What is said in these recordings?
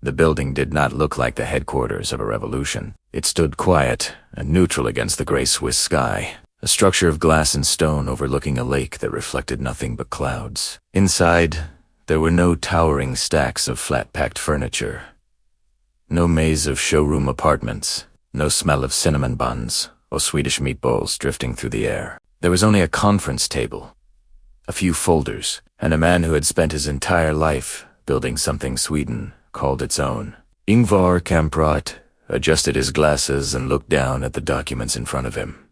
The building did not look like the headquarters of a revolution. It stood quiet and neutral against the gray Swiss sky, a structure of glass and stone overlooking a lake that reflected nothing but clouds. Inside, there were no towering stacks of flat-packed furniture, no maze of showroom apartments, no smell of cinnamon buns or Swedish meatballs drifting through the air. There was only a conference table, a few folders, and a man who had spent his entire life building something Sweden called its own. Ingvar Kamprad adjusted his glasses and looked down at the documents in front of him.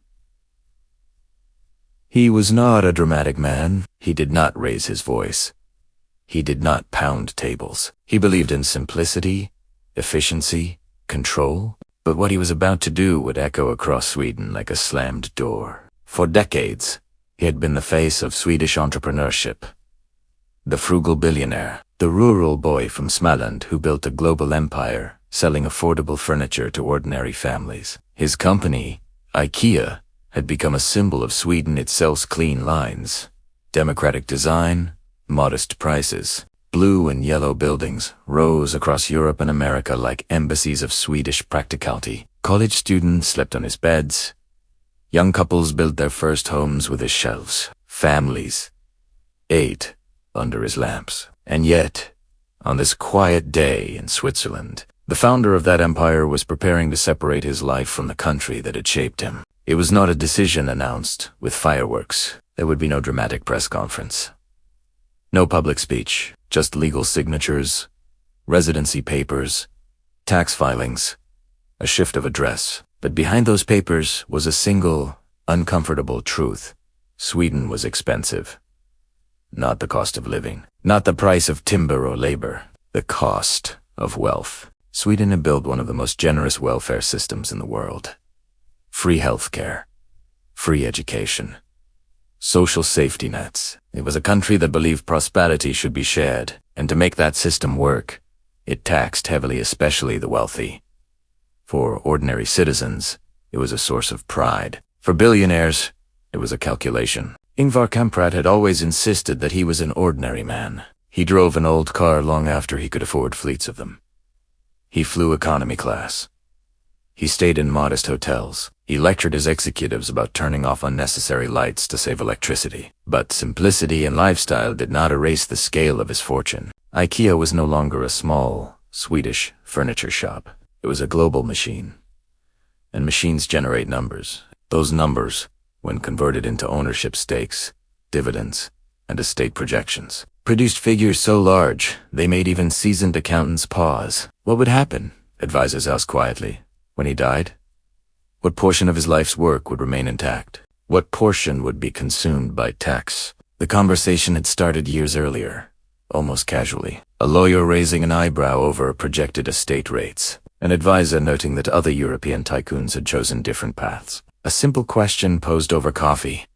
He was not a dramatic man. He did not raise his voice. He did not pound tables. He believed in simplicity, efficiency, control, but what he was about to do would echo across Sweden like a slammed door. For decades, he had been the face of Swedish entrepreneurship. The frugal billionaire, the rural boy from Småland who built a global empire, selling affordable furniture to ordinary families. His company, IKEA, had become a symbol of Sweden. It sells clean lines, democratic design, modest prices. Blue and yellow buildings rose across Europe and America like embassies of Swedish practicality. College students slept on his beds. Young couples built their first homes with his shelves. Families ate under his lamps. And yet, on this quiet day in Switzerland, the founder of that empire was preparing to separate his life from the country that had shaped him. It was not a decision announced with fireworks. There would be no dramatic press conference. No public speech, just legal signatures, residency papers, tax filings, a shift of address. But behind those papers was a single, uncomfortable truth. Sweden was expensive. Not the cost of living, not the price of timber or labor, the cost of wealth. Sweden had built one of the most generous welfare systems in the world. Free healthcare, free education, social safety nets. It was a country that believed prosperity should be shared, and to make that system work, it taxed heavily, especially the wealthy. For ordinary citizens, it was a source of pride. For billionaires, it was a calculation. Ingvar Kamprad had always insisted that he was an ordinary man. He drove an old car long after he could afford fleets of them. He flew economy class. He stayed in modest hotels. He lectured his executives about turning off unnecessary lights to save electricity. But simplicity and lifestyle did not erase the scale of his fortune. IKEA was no longer a small, Swedish furniture shop. It was a global machine. And machines generate numbers. Those numbers, when converted into ownership stakes, dividends, and estate projections, produced figures so large they made even seasoned accountants pause. What would happen, advisors asked quietly, when he died? What portion of his life's work would remain intact? What portion would be consumed by tax? The conversation had started years earlier, almost casually. A lawyer raising an eyebrow over projected estate rates, an advisor noting that other European tycoons had chosen different paths. A simple question posed over coffee.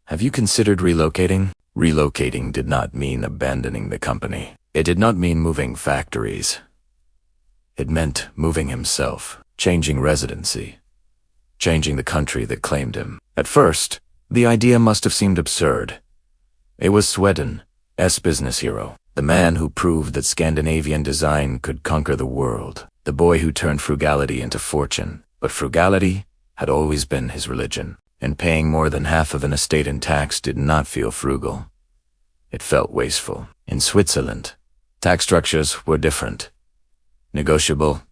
Have you considered relocating? Relocating did not mean abandoning the company. It did not mean moving factories. It meant moving himself, changing residency, changing the country that claimed him. At first, the idea must have seemed absurd. It was Sweden's business hero, the man who proved that Scandinavian design could conquer the world, the boy who turned frugality into fortune. But frugality had always been his religion, and paying more than half of an estate in tax did not feel frugal. It felt wasteful. In Switzerland, tax structures were different. Negotiable,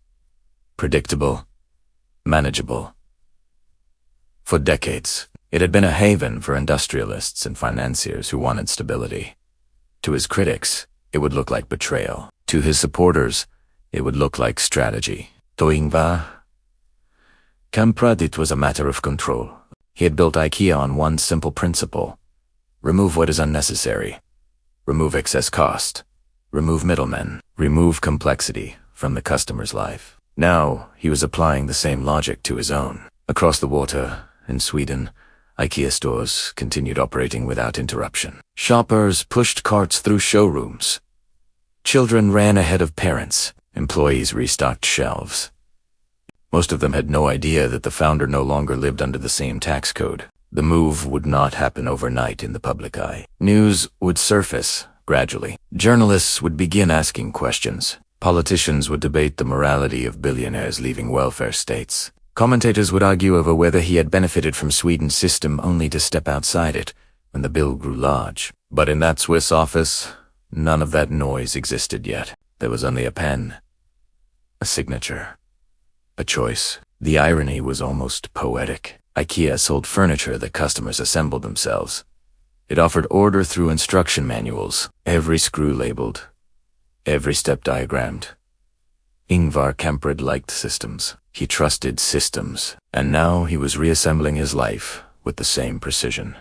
predictable, manageable. For decades, it had been a haven for industrialists and financiers who wanted stability. To his critics, it would look like betrayal. To his supporters, it would look like strategy. To Ingvar Kamprad, it was a matter of control. He had built IKEA on one simple principle: remove what is unnecessary, remove excess cost, remove middlemen, remove complexity from the customer's life. Now, he was applying the same logic to his own. Across the water, in Sweden, IKEA stores continued operating without interruption. Shoppers pushed carts through showrooms. Children ran ahead of parents. Employees restocked shelves. Most of them had no idea that the founder no longer lived under the same tax code. The move would not happen overnight in the public eye. News would surface gradually. Journalists would begin asking questions. Politicians would debate the morality of billionaires leaving welfare states. Commentators would argue over whether he had benefited from Sweden's system only to step outside it when the bill grew large. But in that Swiss office, none of that noise existed yet. There was only a pen, a signature, a choice. The irony was almost poetic. IKEA sold furniture that customers assembled themselves. It offered order through instruction manuals, every screw labeled, every step diagrammed. Ingvar Kamprad liked systems. He trusted systems, and now he was reassembling his life with the same precision.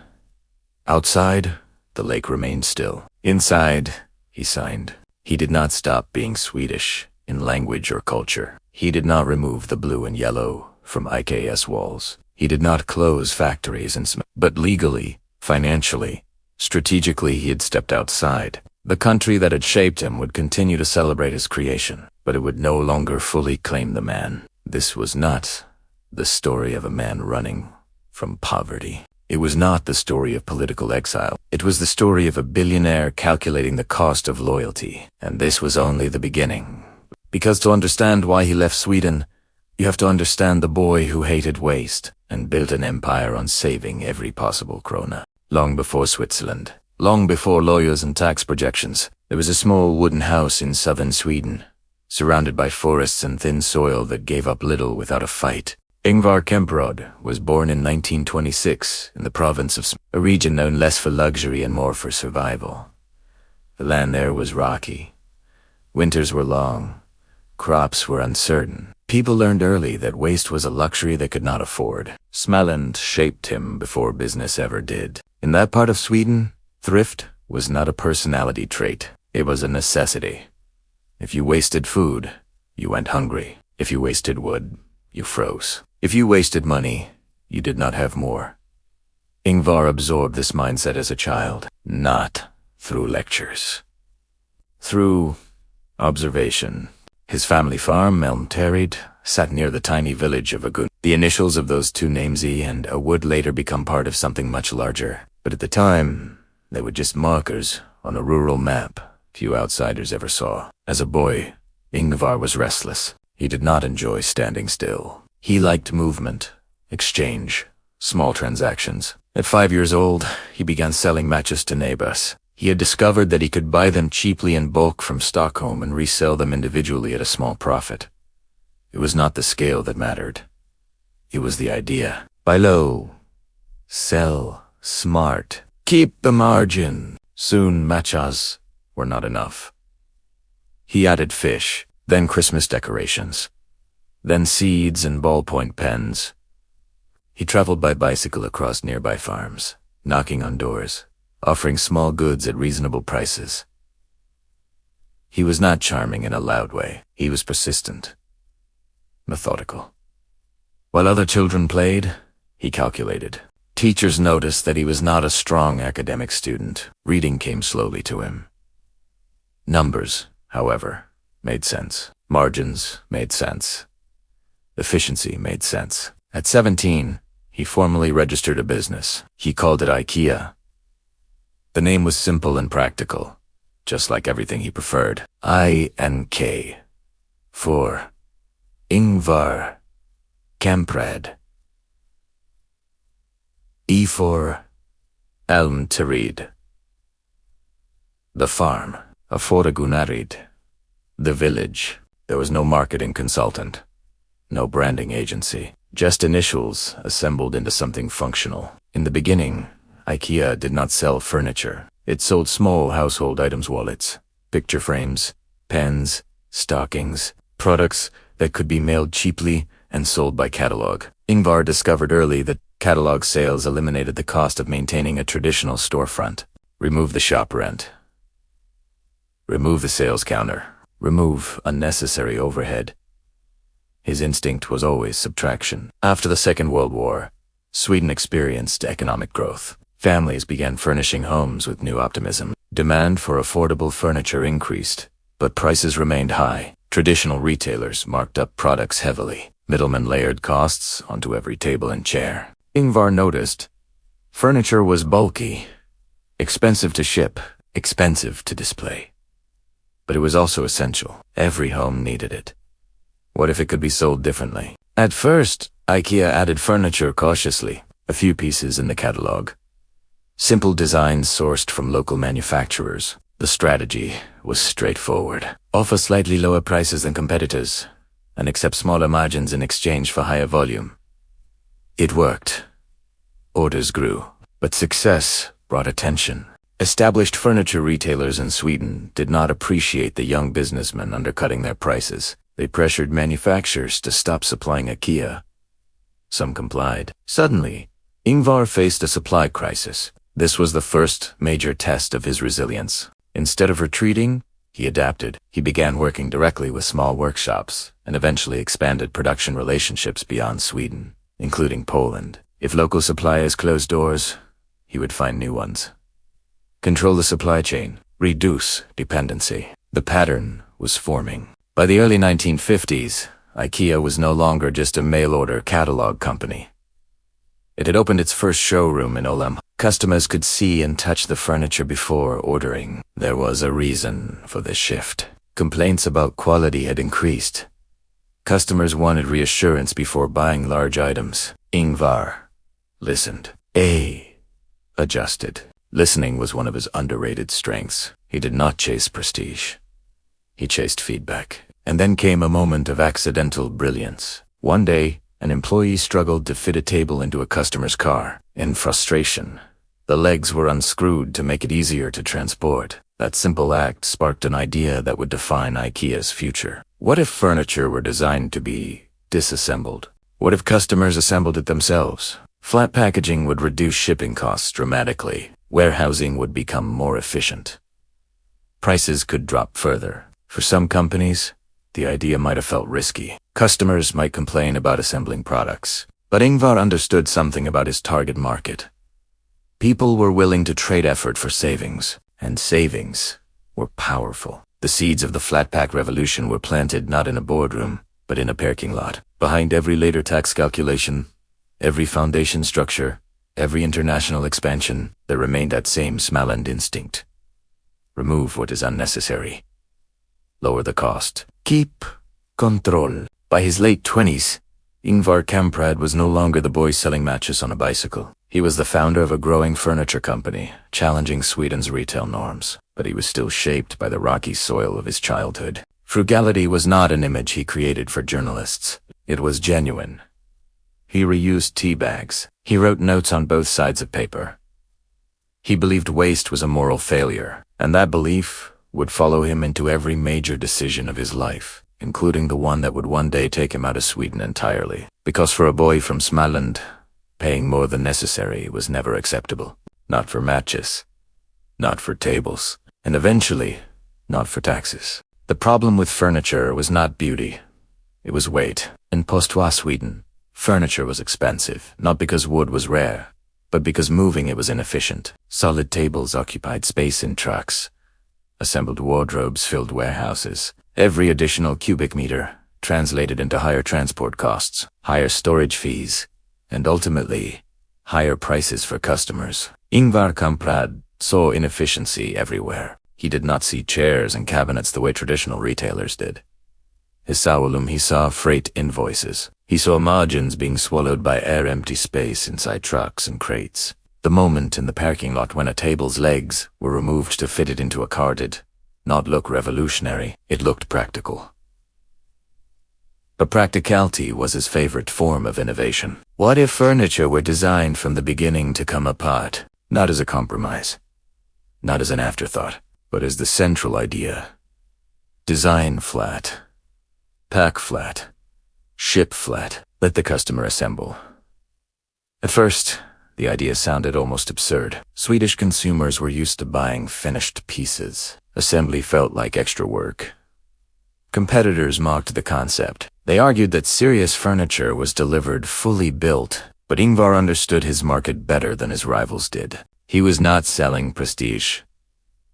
Outside, the lake remained still. Inside, he signed. He did not stop being Swedish in language or culture. He did not remove the blue and yellow from IKEA's walls. He did not close factories but legally, financially, strategically he had stepped outside. The country that had shaped him would continue to celebrate his creation, but it would no longer fully claim the man. This was not the story of a man running from poverty. It was not the story of political exile. It was the story of a billionaire calculating the cost of loyalty. And this was only the beginning. Because to understand why he left Sweden, you have to understand the boy who hated waste and built an empire on saving every possible krona. Long before Switzerland, long before lawyers and tax projections, there was a small wooden house in southern Sweden, surrounded by forests and thin soil that gave up little without a fight. Ingvar Kamprad was born in 1926 in the province of a region known less for luxury and more for survival. The land there was rocky. Winters were long. Crops were uncertain. People learned early that waste was a luxury they could not afford. Småland shaped him before business ever did. In that part of Sweden, thrift was not a personality trait. It was a necessity. If you wasted food, you went hungry. If you wasted wood, you froze. If you wasted money, you did not have more. Ingvar absorbed this mindset as a child, not through lectures. Through observation. His family farm, Elm Terried, sat near the tiny village of Agun. The initials of those two names E and A would later become part of something much larger. But at the time, they were just markers on a rural map few outsiders ever saw. As a boy, Ingvar was restless. He did not enjoy standing still. He liked movement, exchange, small transactions. At 5 years old, he began selling matches to neighbors. He had discovered that he could buy them cheaply in bulk from Stockholm and resell them individually at a small profit. It was not the scale that mattered. It was the idea. Buy low, sell smart, keep the margin. Soon matches were not enough. He added fish, then Christmas decorations, then seeds and ballpoint pens. He traveled by bicycle across nearby farms, knocking on doors, offering small goods at reasonable prices. He was not charming in a loud way. He was persistent, methodical. While other children played, he calculated. Teachers noticed that he was not a strong academic student. Reading came slowly to him. Numbers, however, made sense. Margins made sense. Efficiency made sense. At 17, he formally registered a business. He called it IKEA. The name was simple and practical, just like everything he preferred. I-N-K, for Ingvar Kamprad. E for Elm Terried. The farm, a Frugality. The village. There was no marketing consultant, no branding agency, just initials assembled into something functional. In the beginning, IKEA did not sell furniture. It sold small household items, wallets, picture frames, pens, stockings, products that could be mailed cheaply and sold by catalog. Ingvar discovered early that catalog sales eliminated the cost of maintaining a traditional storefront. Remove the shop rent. Remove the sales counter. Remove unnecessary overhead. His instinct was always subtraction. After the Second World War, Sweden experienced economic growth. Families began furnishing homes with new optimism. Demand for affordable furniture increased, but prices remained high. Traditional retailers marked up products heavily. Middlemen layered costs onto every table and chair. Ingvar noticed furniture was bulky, expensive to ship, expensive to display. but it was also essential. Every home needed it. What if it could be sold differently? At first, IKEA added furniture cautiously, a few pieces in the catalog. Simple designs sourced from local manufacturers. The strategy was straightforward. Offer slightly lower prices than competitors, and accept smaller margins in exchange for higher volume. It worked. Orders grew, but success brought attention. Established furniture retailers in Sweden did not appreciate the young businessmen undercutting their prices. They pressured manufacturers to stop supplying IKEA. Some complied. Suddenly, Ingvar faced a supply crisis. This was the first major test of his resilience. Instead of retreating, he adapted. He began working directly with small workshops and eventually expanded production relationships beyond Sweden, including Poland. If local suppliers closed doors, he would find new ones. Control the supply chain, reduce dependency. The pattern was forming. By the early 1950s, IKEA was no longer just a mail-order catalog company. It had opened its first showroom in Olam. Customers could see and touch the furniture before ordering. There was a reason for this shift. Complaints about quality had increased. Customers wanted reassurance before buying large items. Ingvar listened. Adjusted. Listening was one of his underrated strengths. He did not chase prestige. He chased feedback. And then came a moment of accidental brilliance. One day, an employee struggled to fit a table into a customer's car. In frustration, the legs were unscrewed to make it easier to transport. That simple act sparked an idea that would define IKEA's future. What if furniture were designed to be disassembled? What if customers assembled it themselves? Flat packaging would reduce shipping costs dramatically. Warehousing would become more efficient. Prices could drop further. For some companies, the idea might have felt risky. Customers might complain about assembling products. But Ingvar understood something about his target market. People were willing to trade effort for savings, and savings were powerful. The seeds of the flat-pack revolution were planted not in a boardroom, but in a parking lot. Behind every later tax calculation, every foundation structure, every international expansion, there remained that same Småland instinct. Remove what is unnecessary. Lower the cost. Keep control. By his late 20s, Ingvar Kamprad was no longer the boy selling matches on a bicycle. He was the founder of a growing furniture company, challenging Sweden's retail norms. But he was still shaped by the rocky soil of his childhood. Frugality was not an image he created for journalists. It was genuine. He reused tea bags. He wrote notes on both sides of paper. He believed waste was a moral failure, and that belief would follow him into every major decision of his life, including the one that would one day take him out of Sweden entirely. Because for a boy from Småland, paying more than necessary was never acceptable. Not for matches, not for tables, and eventually, not for taxes. The problem with furniture was not beauty, it was weight. In post-war Sweden, furniture was expensive, not because wood was rare, but because moving it was inefficient. Solid tables occupied space in trucks. Assembled wardrobes filled warehouses. Every additional cubic meter translated into higher transport costs, higher storage fees, and ultimately, higher prices for customers. Ingvar Kamprad saw inefficiency everywhere. He did not see chairs and cabinets the way traditional retailers did. He saw freight invoices. He saw margins being swallowed by empty space inside trucks and crates. The moment in the parking lot when a table's legs were removed to fit it into a car did not look revolutionary, it looked practical. But practicality was his favorite form of innovation. What if furniture were designed from the beginning to come apart, not as a compromise, not as an afterthought, but as the central idea? Design flat, pack flat, ship flat, let the customer assemble. At first, the idea sounded almost absurd. Swedish consumers were used to buying finished pieces. Assembly felt like extra work. Competitors mocked the concept. They argued that serious furniture was delivered fully built, but Ingvar understood his market better than his rivals did. He was not selling prestige.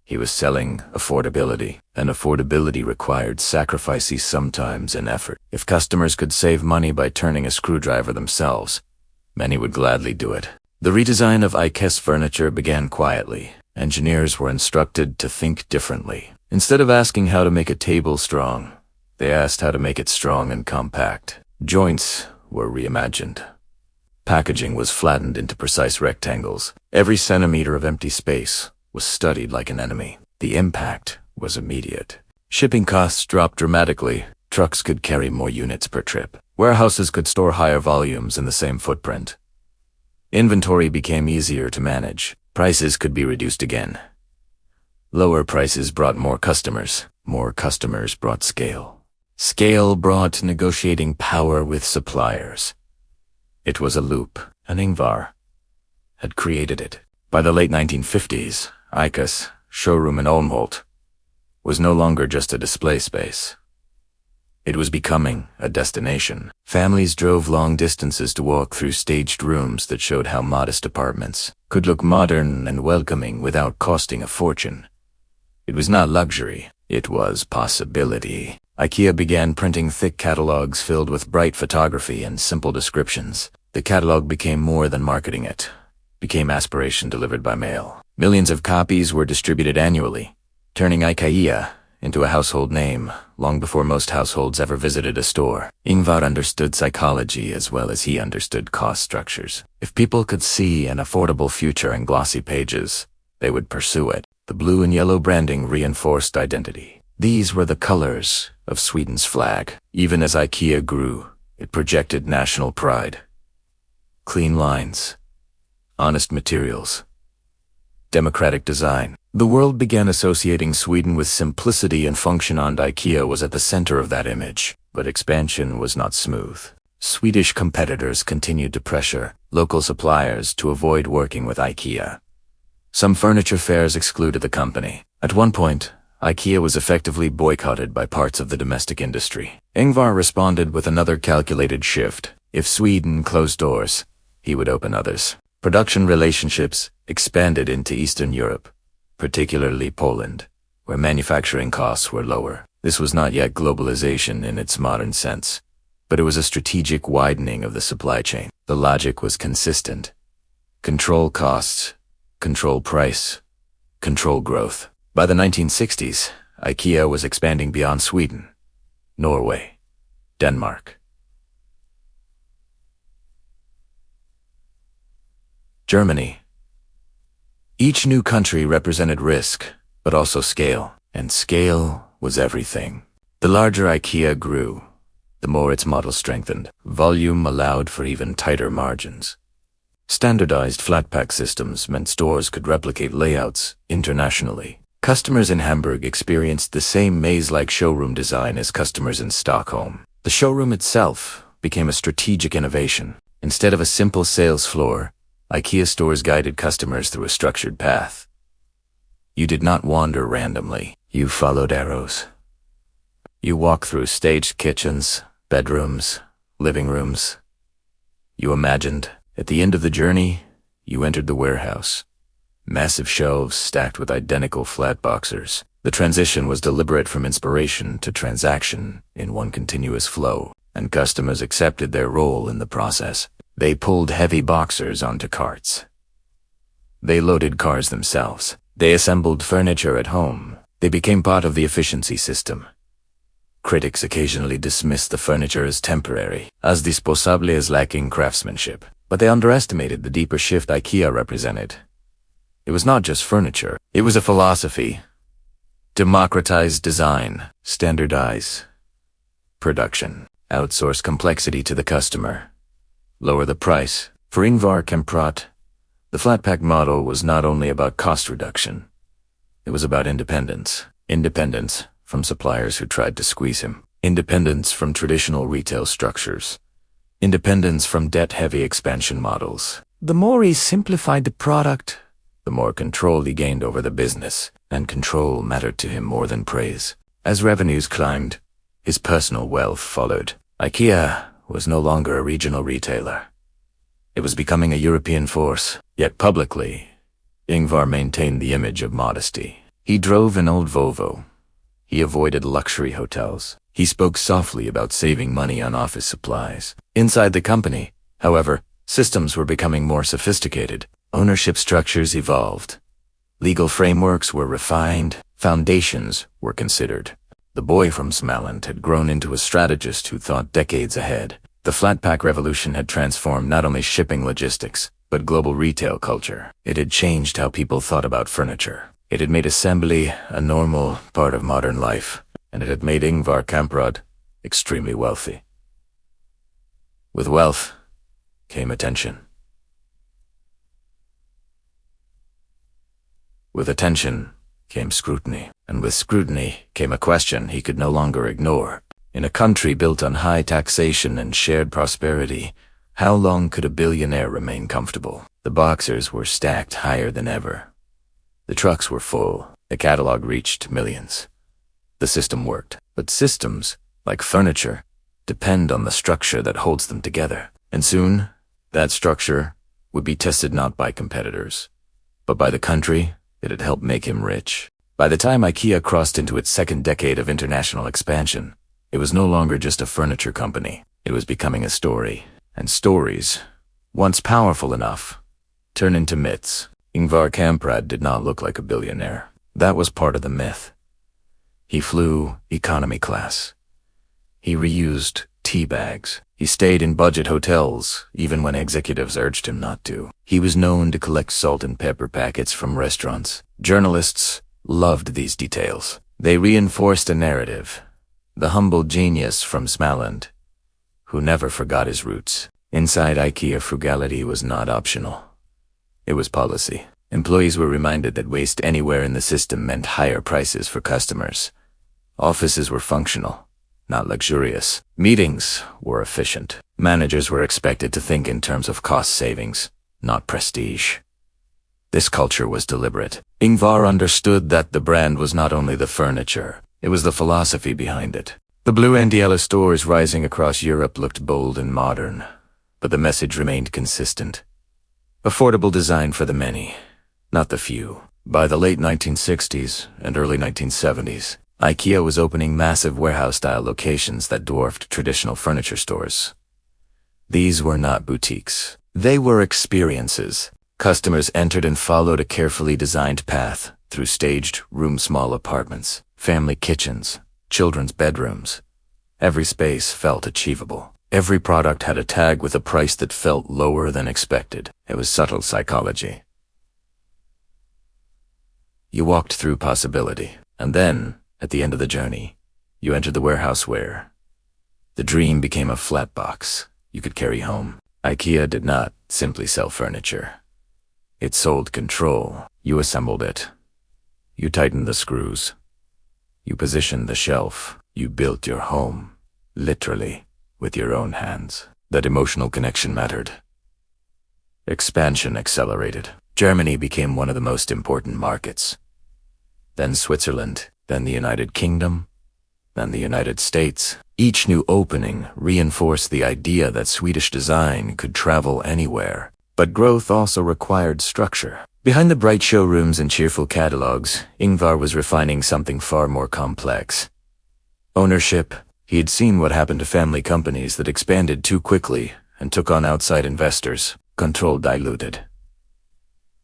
He was selling affordability, and affordability required sacrifices sometimes and effort. If customers could save money by turning a screwdriver themselves, many would gladly do it. The redesign of IKEA's furniture began quietly. Engineers were instructed to think differently. Instead of asking how to make a table strong, they asked how to make it strong and compact. Joints were reimagined. Packaging was flattened into precise rectangles. Every centimeter of empty space was studied like an enemy. The impact was immediate. Shipping costs dropped dramatically. Trucks could carry more units per trip. Warehouses could store higher volumes in the same footprint. Inventory became easier to manage. Prices could be reduced again. Lower prices brought more customers. More customers brought scale. Scale brought negotiating power with suppliers. It was a loop, and Ingvar had created it. By the late 1950s, IKEA's showroom in Olmholt was no longer just a display space. It was becoming a destination. Families drove long distances to walk through staged rooms that showed how modest apartments could look modern and welcoming without costing a fortune. It was not luxury, it was possibility. IKEA began printing thick catalogs filled with bright photography and simple descriptions. The catalog became more than marketing it, became aspiration delivered by mail. Millions of copies were distributed annually, turning IKEA into a household name long before most households ever visited a store. Ingvar understood psychology as well as he understood cost structures. If people could see an affordable future in glossy pages, they would pursue it. The blue and yellow branding reinforced identity. These were the colors of Sweden's flag. Even as IKEA grew, it projected national pride. Clean lines, honest materials, democratic design. The world began associating Sweden with simplicity and function, and IKEA was at the center of that image. But expansion was not smooth. Swedish competitors continued to pressure local suppliers to avoid working with IKEA. Some furniture fairs excluded the company. At one point, IKEA was effectively boycotted by parts of the domestic industry. Ingvar responded with another calculated shift. If Sweden closed doors, he would open others. Production relationships expanded into Eastern Europe, particularly Poland, where manufacturing costs were lower. This was not yet globalization in its modern sense, but it was a strategic widening of the supply chain. The logic was consistent. Control costs, control price, control growth. By the 1960s, IKEA was expanding beyond Sweden, Norway, Denmark, Germany. Each new country represented risk, but also scale, and scale was everything. The larger IKEA grew, the more its model strengthened. Volume allowed for even tighter margins. Standardized flat-pack systems meant stores could replicate layouts internationally. Customers in Hamburg experienced the same maze-like showroom design as customers in Stockholm. The showroom itself became a strategic innovation. Instead of a simple sales floor, IKEA stores guided customers through a structured path. You did not wander randomly. You followed arrows. You walked through staged kitchens, bedrooms, living rooms. You imagined. At the end of the journey, you entered the warehouse. Massive shelves stacked with identical flat boxers. The transition was deliberate from inspiration to transaction in one continuous flow, and customers accepted their role in the process. They pulled heavy boxers onto carts. They loaded cars themselves. They assembled furniture at home. They became part of the efficiency system. Critics occasionally dismissed the furniture as temporary, as disposable, as lacking craftsmanship. But they underestimated the deeper shift IKEA represented. It was not just furniture. It was a philosophy. Democratize design, standardize production, outsource complexity to the customer, lower the price. For Ingvar Kamprad, the flat-pack model was not only about cost reduction. It was about independence. Independence from suppliers who tried to squeeze him. Independence from traditional retail structures. Independence from debt-heavy expansion models. The more he simplified the product, the more control he gained over the business, and control mattered to him more than praise. As revenues climbed, his personal wealth followed. IKEA was no longer a regional retailer. It was becoming a European force. Yet publicly, Ingvar maintained the image of modesty. He drove an old Volvo. He avoided luxury hotels. He spoke softly about saving money on office supplies. Inside the company, however, systems were becoming more sophisticated. Ownership structures evolved. Legal frameworks were refined. Foundations were considered. The boy from Småland had grown into a strategist who thought decades ahead. The flat-pack revolution had transformed not only shipping logistics, but global retail culture. It had changed how people thought about furniture. It had made assembly a normal part of modern life, and it had made Ingvar Kamprad extremely wealthy. With wealth came attention. With attention came scrutiny, and with scrutiny came a question he could no longer ignore. In a country built on high taxation and shared prosperity, how long could a billionaire remain comfortable? The boxers were stacked higher than ever. The trucks were full. The catalog reached millions. The system worked. But systems, like furniture, depend on the structure that holds them together. And soon, that structure would be tested not by competitors, but by the country that had helped make him rich. By the time IKEA crossed into its second decade of international expansion, it was no longer just a furniture company. It was becoming a story. And stories, once powerful enough, turn into myths. Ingvar Kamprad did not look like a billionaire. That was part of the myth. He flew economy class. He reused tea bags. He stayed in budget hotels, even when executives urged him not to. He was known to collect salt and pepper packets from restaurants. Journalists loved these details. They reinforced a narrative. The humble genius from Småland, who never forgot his roots. Inside IKEA, frugality was not optional. It was policy. Employees were reminded that waste anywhere in the system meant higher prices for customers. Offices were functional, not luxurious. Meetings were efficient. Managers were expected to think in terms of cost savings, not prestige. This culture was deliberate. Ingvar understood that the brand was not only the furniture, it was the philosophy behind it. The blue and yellow stores rising across Europe looked bold and modern, but the message remained consistent. Affordable design for the many, not the few. By the late 1960s and early 1970s, IKEA was opening massive warehouse-style locations that dwarfed traditional furniture stores. These were not boutiques. They were experiences. Customers entered and followed a carefully designed path through staged room-small apartments, family kitchens, children's bedrooms. Every space felt achievable. Every product had a tag with a price that felt lower than expected. It was subtle psychology. You walked through possibility, and then, at the end of the journey, you entered the warehouse where the dream became a flat box you could carry home. IKEA did not simply sell furniture. It sold control. You assembled it. You tightened the screws. You positioned the shelf. You built your home, literally, with your own hands. That emotional connection mattered. Expansion accelerated. Germany became one of the most important markets. Then Switzerland, then the United Kingdom, then the United States. Each new opening reinforced the idea that Swedish design could travel anywhere. But growth also required structure. Behind the bright showrooms and cheerful catalogs, Ingvar was refining something far more complex. Ownership. He had seen what happened to family companies that expanded too quickly and took on outside investors. Control diluted.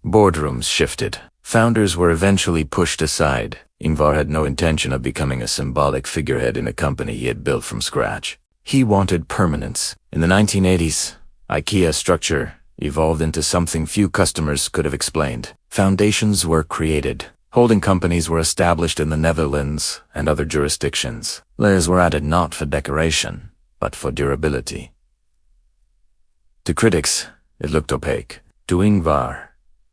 Boardrooms shifted. Founders were eventually pushed aside. Ingvar had no intention of becoming a symbolic figurehead in a company he had built from scratch. He wanted permanence. In the 1980s, IKEA's structure evolved into something few customers could have explained. Foundations were created. Holding companies were established in the Netherlands and other jurisdictions. Layers were added not for decoration, but for durability. To critics, it looked opaque. To Ingvar,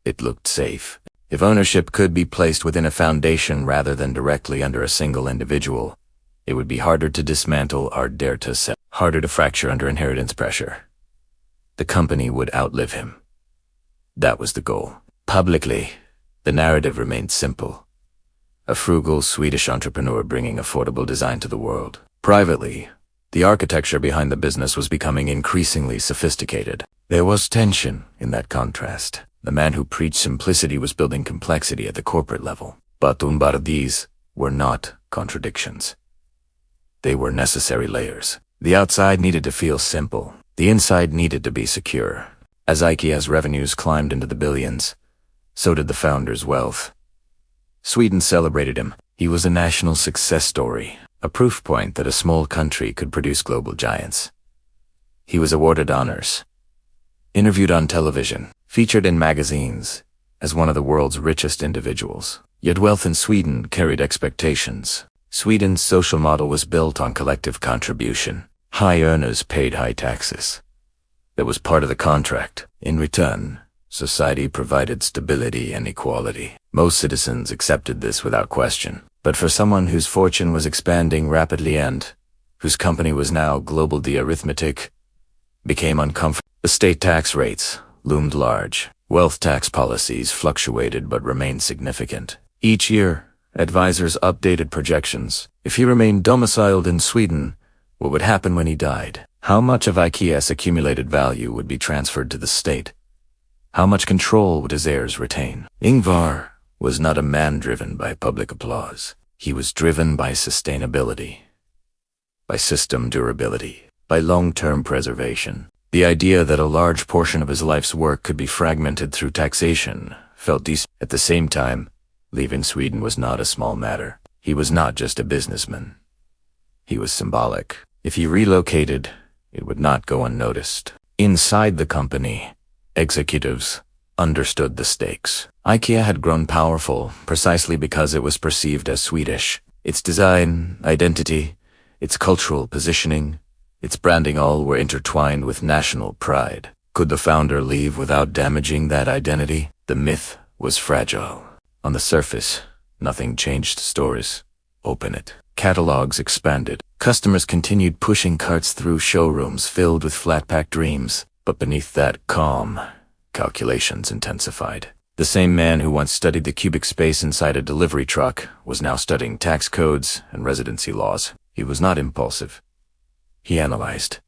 it looked safe. If ownership could be placed within a foundation rather than directly under a single individual, it would be harder to dismantle or dare to sell, harder to fracture under inheritance pressure. The company would outlive him. That was the goal. Publicly, the narrative remained simple. A frugal Swedish entrepreneur bringing affordable design to the world. Privately, the architecture behind the business was becoming increasingly sophisticated. There was tension in that contrast. The man who preached simplicity was building complexity at the corporate level. But these were not contradictions. They were necessary layers. The outside needed to feel simple. The inside needed to be secure. As IKEA's revenues climbed into the billions, so did the founder's wealth. Sweden celebrated him. He was a national success story, a proof point that a small country could produce global giants. He was awarded honors, interviewed on television, featured in magazines as one of the world's richest individuals. Yet wealth in Sweden carried expectations. Sweden's social model was built on collective contribution. High earners paid high taxes. That was part of the contract. In return, society provided stability and equality. Most citizens accepted this without question. But for someone whose fortune was expanding rapidly and whose company was now global, the arithmetic became uncomfortable. The state tax rates loomed large. Wealth tax policies fluctuated but remained significant. Each year, advisors updated projections. If he remained domiciled in Sweden, what would happen when he died? How much of IKEA's accumulated value would be transferred to the state? How much control would his heirs retain? Ingvar was not a man driven by public applause. He was driven by sustainability, by system durability, by long-term preservation. The idea that a large portion of his life's work could be fragmented through taxation felt decent. At the same time, leaving Sweden was not a small matter. He was not just a businessman. He was symbolic. If he relocated, it would not go unnoticed. Inside the company, executives understood the stakes. IKEA had grown powerful precisely because it was perceived as Swedish. Its design, identity, its cultural positioning, its branding all were intertwined with national pride. Could the founder leave without damaging that identity? The myth was fragile. On the surface, nothing changed. Stores open it. Catalogs expanded. Customers continued pushing carts through showrooms filled with flat-pack dreams. But beneath that calm, calculations intensified. The same man who once studied the cubic space inside a delivery truck was now studying tax codes and residency laws. He was not impulsive. He analyzed.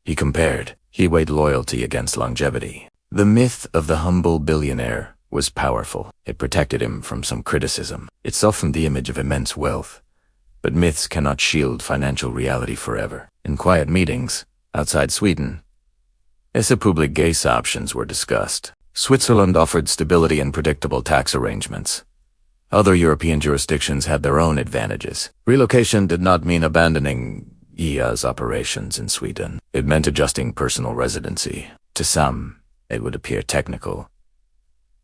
He compared. He weighed loyalty against longevity. The myth of the humble billionaire was powerful. It protected him from some criticism. It softened the image of immense wealth. But myths cannot shield financial reality forever. In quiet meetings, outside Sweden, public gas options were discussed. Switzerland offered stability and predictable tax arrangements. Other European jurisdictions had their own advantages. Relocation did not mean abandoning IKEA's operations in Sweden. It meant adjusting personal residency. To some, it would appear technical.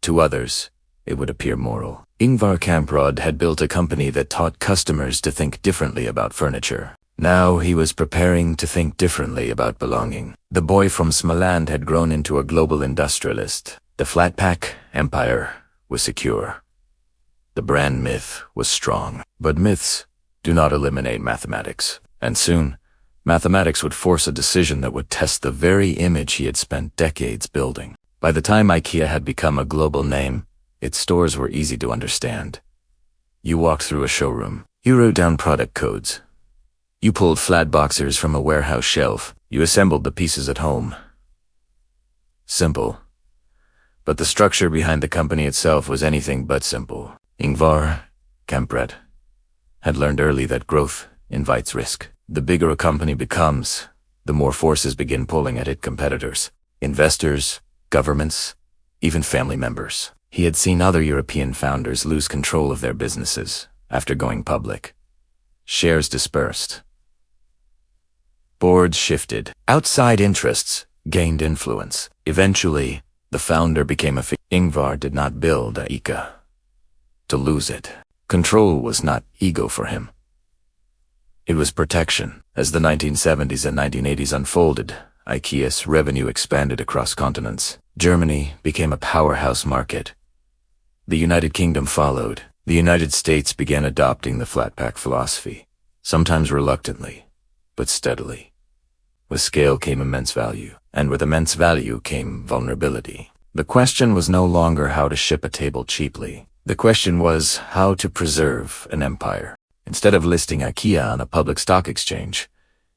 To others, it would appear moral. Ingvar Kamprad had built a company that taught customers to think differently about furniture. Now he was preparing to think differently about belonging. The boy from Småland had grown into a global industrialist. The flat-pack empire was secure. The brand myth was strong. But myths do not eliminate mathematics. And soon, mathematics would force a decision that would test the very image he had spent decades building. By the time IKEA had become a global name, its stores were easy to understand. You walked through a showroom. You wrote down product codes. You pulled flat boxers from a warehouse shelf. You assembled the pieces at home. Simple. But the structure behind the company itself was anything but simple. Ingvar Kamprad had learned early that growth invites risk. The bigger a company becomes, the more forces begin pulling at its competitors. Investors, governments, even family members. He had seen other European founders lose control of their businesses after going public. Shares dispersed. Boards shifted. Outside interests gained influence. Eventually, the founder became a figure. Ingvar did not build IKEA to lose it. Control was not ego for him. It was protection. As the 1970s and 1980s unfolded, IKEA's revenue expanded across continents. Germany became a powerhouse market. The United Kingdom followed. The United States began adopting the flat-pack philosophy, sometimes reluctantly, but steadily. With scale came immense value, and with immense value came vulnerability. The question was no longer how to ship a table cheaply. The question was how to preserve an empire. Instead of listing IKEA on a public stock exchange,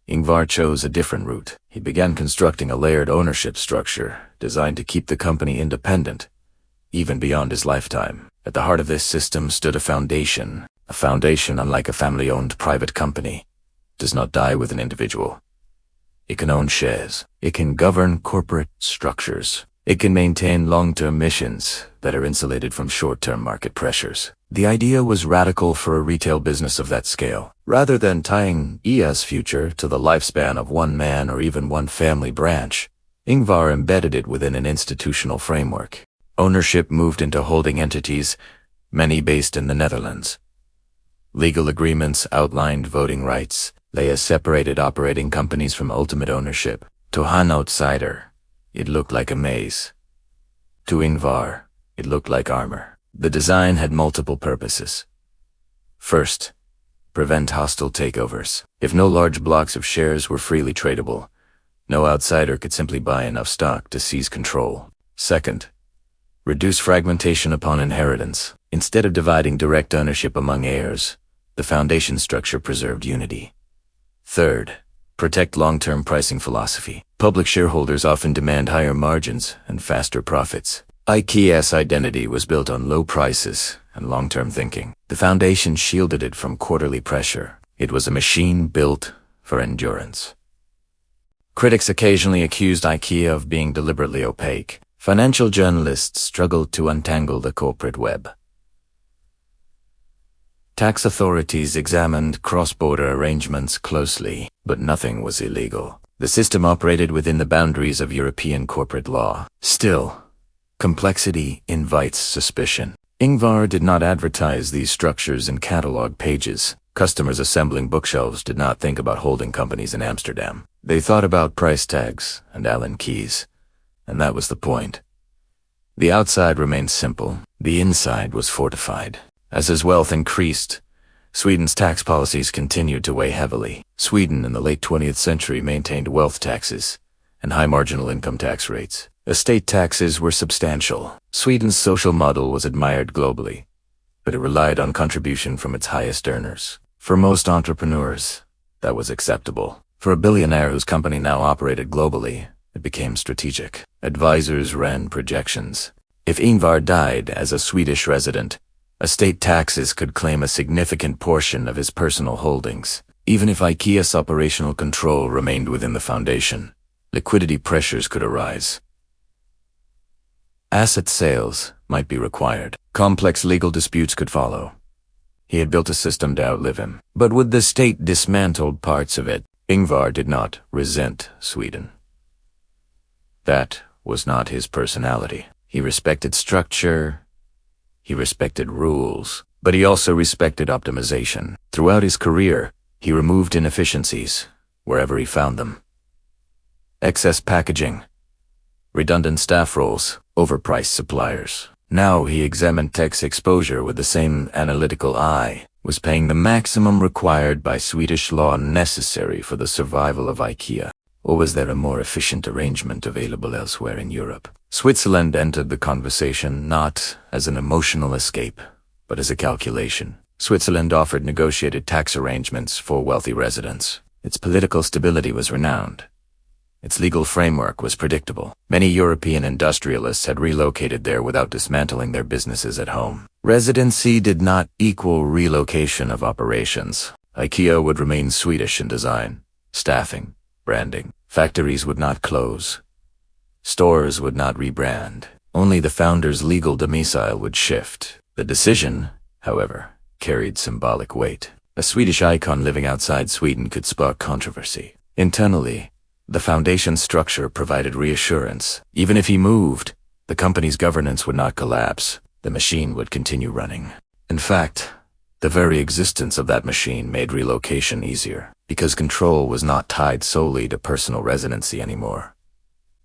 Ingvar chose a different route. He began constructing a layered ownership structure designed to keep the company independent, even beyond his lifetime. At the heart of this system stood a foundation. A foundation, unlike a family-owned private company, does not die with an individual. It can own shares. It can govern corporate structures. It can maintain long-term missions that are insulated from short-term market pressures. The idea was radical for a retail business of that scale. Rather than tying IKEA's future to the lifespan of one man or even one family branch, Ingvar embedded it within an institutional framework. Ownership moved into holding entities, many based in the Netherlands. Legal agreements outlined voting rights. They separated operating companies from ultimate ownership. To an outsider, it looked like a maze. To Ingvar, it looked like armor. The design had multiple purposes. First, prevent hostile takeovers. If no large blocks of shares were freely tradable, no outsider could simply buy enough stock to seize control. Second, reduce fragmentation upon inheritance. Instead of dividing direct ownership among heirs, the foundation structure preserved unity. Third, protect long-term pricing philosophy. Public shareholders often demand higher margins and faster profits. IKEA's identity was built on low prices and long-term thinking. The foundation shielded it from quarterly pressure. It was a machine built for endurance. Critics occasionally accused IKEA of being deliberately opaque. Financial journalists struggled to untangle the corporate web. Tax authorities examined cross-border arrangements closely, but nothing was illegal. The system operated within the boundaries of European corporate law. Still, complexity invites suspicion. Ingvar did not advertise these structures in catalog pages. Customers assembling bookshelves did not think about holding companies in Amsterdam. They thought about price tags and Allen keys, and that was the point. The outside remained simple. The inside was fortified. As his wealth increased, Sweden's tax policies continued to weigh heavily. Sweden in the late 20th century maintained wealth taxes and high marginal income tax rates. Estate taxes were substantial. Sweden's social model was admired globally, but it relied on contribution from its highest earners. For most entrepreneurs, that was acceptable. For a billionaire whose company now operated globally, it became strategic. Advisors ran projections. If Ingvar died as a Swedish resident, estate taxes could claim a significant portion of his personal holdings. Even if IKEA's operational control remained within the foundation, liquidity pressures could arise. Asset sales might be required. Complex legal disputes could follow. He had built a system to outlive him. But with the state dismantled parts of it, Ingvar did not resent Sweden. That was not his personality. He respected structure. He respected rules, but he also respected optimization. Throughout his career, he removed inefficiencies wherever he found them. Excess packaging, redundant staff roles, overpriced suppliers. Now he examined tech's exposure with the same analytical eye, was paying the maximum required by Swedish law necessary for the survival of IKEA. Or was there a more efficient arrangement available elsewhere in Europe? Switzerland entered the conversation not as an emotional escape, but as a calculation. Switzerland offered negotiated tax arrangements for wealthy residents. Its political stability was renowned. Its legal framework was predictable. Many European industrialists had relocated there without dismantling their businesses at home. Residency did not equal relocation of operations. IKEA would remain Swedish in design, staffing, branding. Factories would not close. Stores would not rebrand. Only the founder's legal domicile would shift. The decision, however, carried symbolic weight. A Swedish icon living outside Sweden could spark controversy. Internally, the foundation structure provided reassurance. Even if he moved, the company's governance would not collapse. The machine would continue running. In fact, the very existence of that machine made relocation easier, because control was not tied solely to personal residency anymore.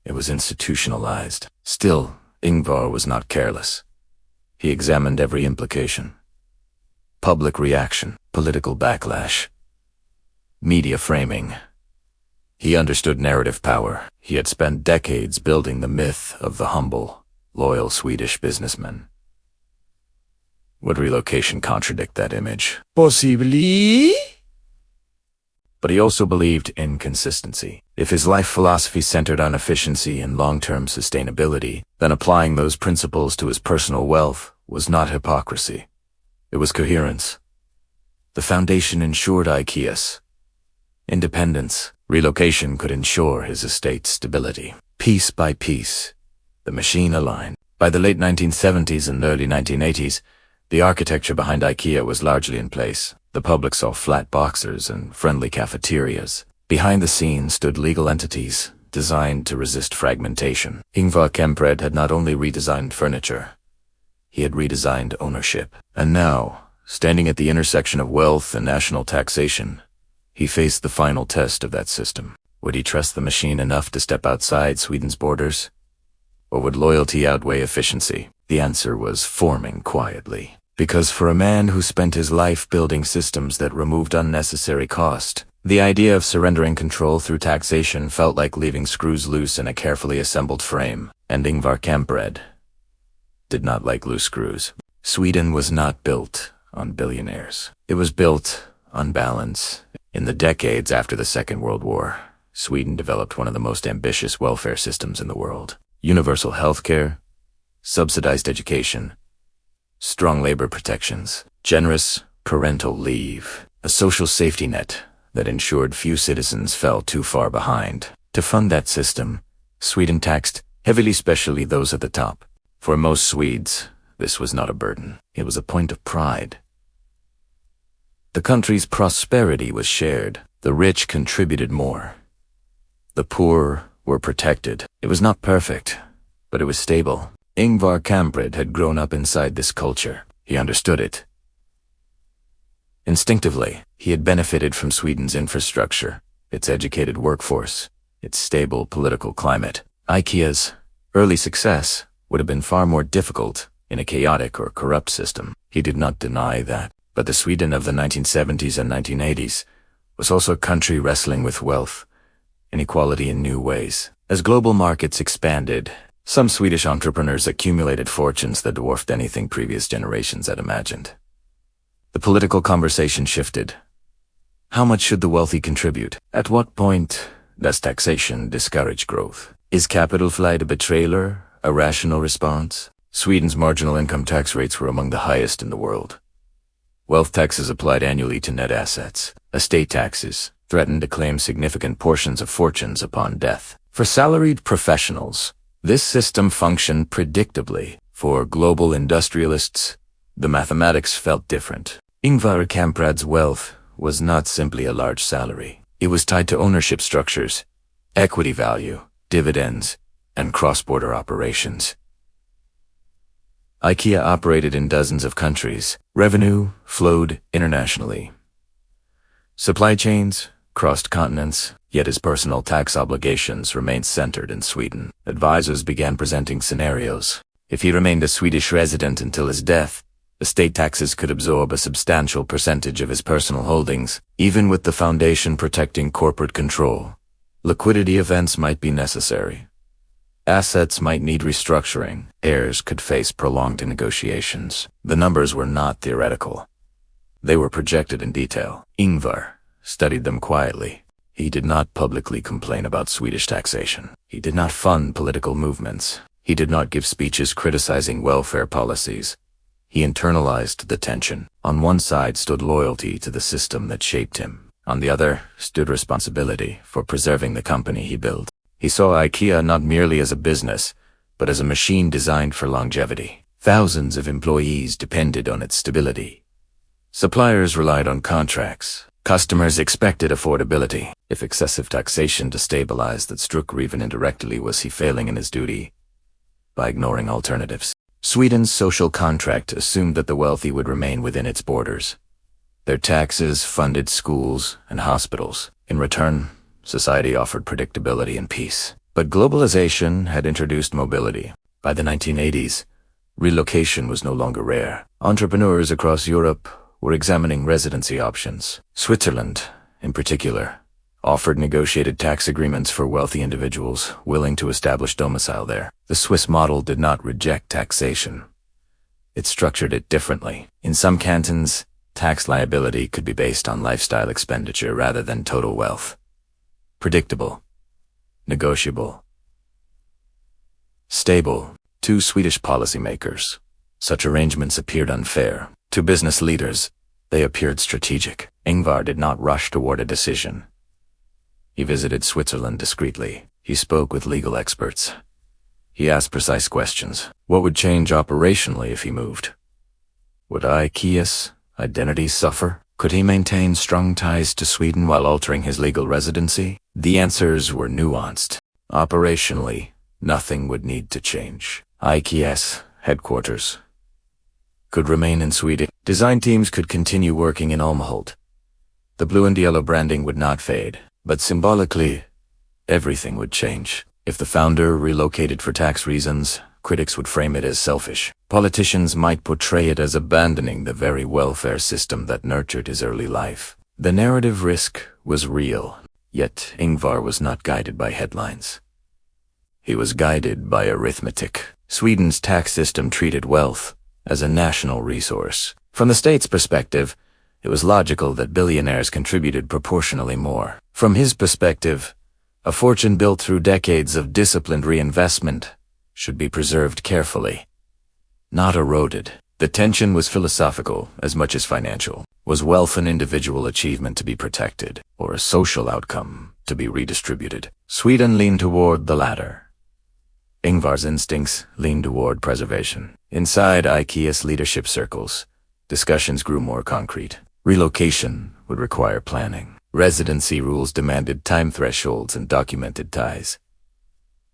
It was institutionalized. Still, Ingvar was not careless. He examined every implication. Public reaction, political backlash, media framing. He understood narrative power. He had spent decades building the myth of the humble, loyal Swedish businessman. Would relocation contradict that image? Possibly. But he also believed in consistency. If his life philosophy centered on efficiency and long-term sustainability, then applying those principles to his personal wealth was not hypocrisy. It was coherence. The foundation ensured IKEA's independence. Relocation could ensure his estate's stability. Piece by piece, the machine aligned. By the late 1970s and early 1980s, The architecture behind IKEA was largely in place. The public saw flat boxes and friendly cafeterias. Behind the scenes stood legal entities designed to resist fragmentation. Ingvar Kamprad had not only redesigned furniture, he had redesigned ownership. And now, standing at the intersection of wealth and national taxation, he faced the final test of that system. Would he trust the machine enough to step outside Sweden's borders? Or would loyalty outweigh efficiency? The answer was forming quietly. Because for a man who spent his life building systems that removed unnecessary cost, the idea of surrendering control through taxation felt like leaving screws loose in a carefully assembled frame. And Ingvar Kamprad did not like loose screws. Sweden was not built on billionaires. It was built on balance. In the decades after the Second World War, Sweden developed one of the most ambitious welfare systems in the world. Universal healthcare, subsidized education, strong labor protections, generous parental leave, a social safety net that ensured few citizens fell too far behind. To fund that system, Sweden taxed heavily, especially those at the top. For most Swedes, this was not a burden. It was a point of pride. The country's prosperity was shared. The rich contributed more. The poor were protected. It was not perfect, but it was stable. Ingvar Kamprad had grown up inside this culture. He understood it. Instinctively, he had benefited from Sweden's infrastructure, its educated workforce, its stable political climate. IKEA's early success would have been far more difficult in a chaotic or corrupt system. He did not deny that. But the Sweden of the 1970s and 1980s was also a country wrestling with wealth, inequality in new ways. As global markets expanded, some Swedish entrepreneurs accumulated fortunes that dwarfed anything previous generations had imagined. The political conversation shifted. How much should the wealthy contribute? At what point does taxation discourage growth? Is capital flight a betrayal, a rational response? Sweden's marginal income tax rates were among the highest in the world. Wealth taxes applied annually to net assets. Estate taxes threatened to claim significant portions of fortunes upon death. For salaried professionals, this system functioned predictably. For global industrialists, the mathematics felt different. Ingvar Kamprad's wealth was not simply a large salary. It was tied to ownership structures, equity value, dividends, and cross-border operations. IKEA operated in dozens of countries. Revenue flowed internationally. Supply chains crossed continents, yet his personal tax obligations remained centered in Sweden. Advisors began presenting scenarios. If he remained a Swedish resident until his death, estate taxes could absorb a substantial percentage of his personal holdings, even with the foundation protecting corporate control. Liquidity events might be necessary. Assets might need restructuring. Heirs could face prolonged negotiations. The numbers were not theoretical. They were projected in detail. Ingvar studied them quietly. He did not publicly complain about Swedish taxation. He did not fund political movements. He did not give speeches criticizing welfare policies. He internalized the tension. On one side stood loyalty to the system that shaped him. On the other stood responsibility for preserving the company he built. He saw IKEA not merely as a business, but as a machine designed for longevity. Thousands of employees depended on its stability. Suppliers relied on contracts. Customers expected affordability. If excessive taxation destabilized that struck even indirectly, was he failing in his duty by ignoring alternatives? Sweden's social contract assumed that the wealthy would remain within its borders. Their taxes funded schools and hospitals. In return, society offered predictability and peace. But globalization had introduced mobility. By the 1980s, relocation was no longer rare. Entrepreneurs across Europe were examining residency options. Switzerland, in particular, offered negotiated tax agreements for wealthy individuals willing to establish domicile there. The Swiss model did not reject taxation. It structured it differently. In some cantons, tax liability could be based on lifestyle expenditure rather than total wealth. Predictable, negotiable, stable. To Swedish policymakers, such arrangements appeared unfair. To business leaders, they appeared strategic. Ingvar did not rush toward a decision. He visited Switzerland discreetly. He spoke with legal experts. He asked precise questions. What would change operationally if he moved? Would IKEA's identity suffer? Could he maintain strong ties to Sweden while altering his legal residency? The answers were nuanced. Operationally, nothing would need to change. IKEA's headquarters could remain in Sweden. Design teams could continue working in Älmhult. The blue and yellow branding would not fade, but symbolically, everything would change. If the founder relocated for tax reasons, critics would frame it as selfish. Politicians might portray it as abandoning the very welfare system that nurtured his early life. The narrative risk was real, yet Ingvar was not guided by headlines. He was guided by arithmetic. Sweden's tax system treated wealth as a national resource. From the state's perspective, it was logical that billionaires contributed proportionally more. From his perspective, a fortune built through decades of disciplined reinvestment should be preserved carefully, not eroded. The tension was philosophical as much as financial. Was wealth an individual achievement to be protected, or a social outcome to be redistributed? Sweden leaned toward the latter. Ingvar's instincts leaned toward preservation. Inside IKEA's leadership circles, discussions grew more concrete. Relocation would require planning. Residency rules demanded time thresholds and documented ties.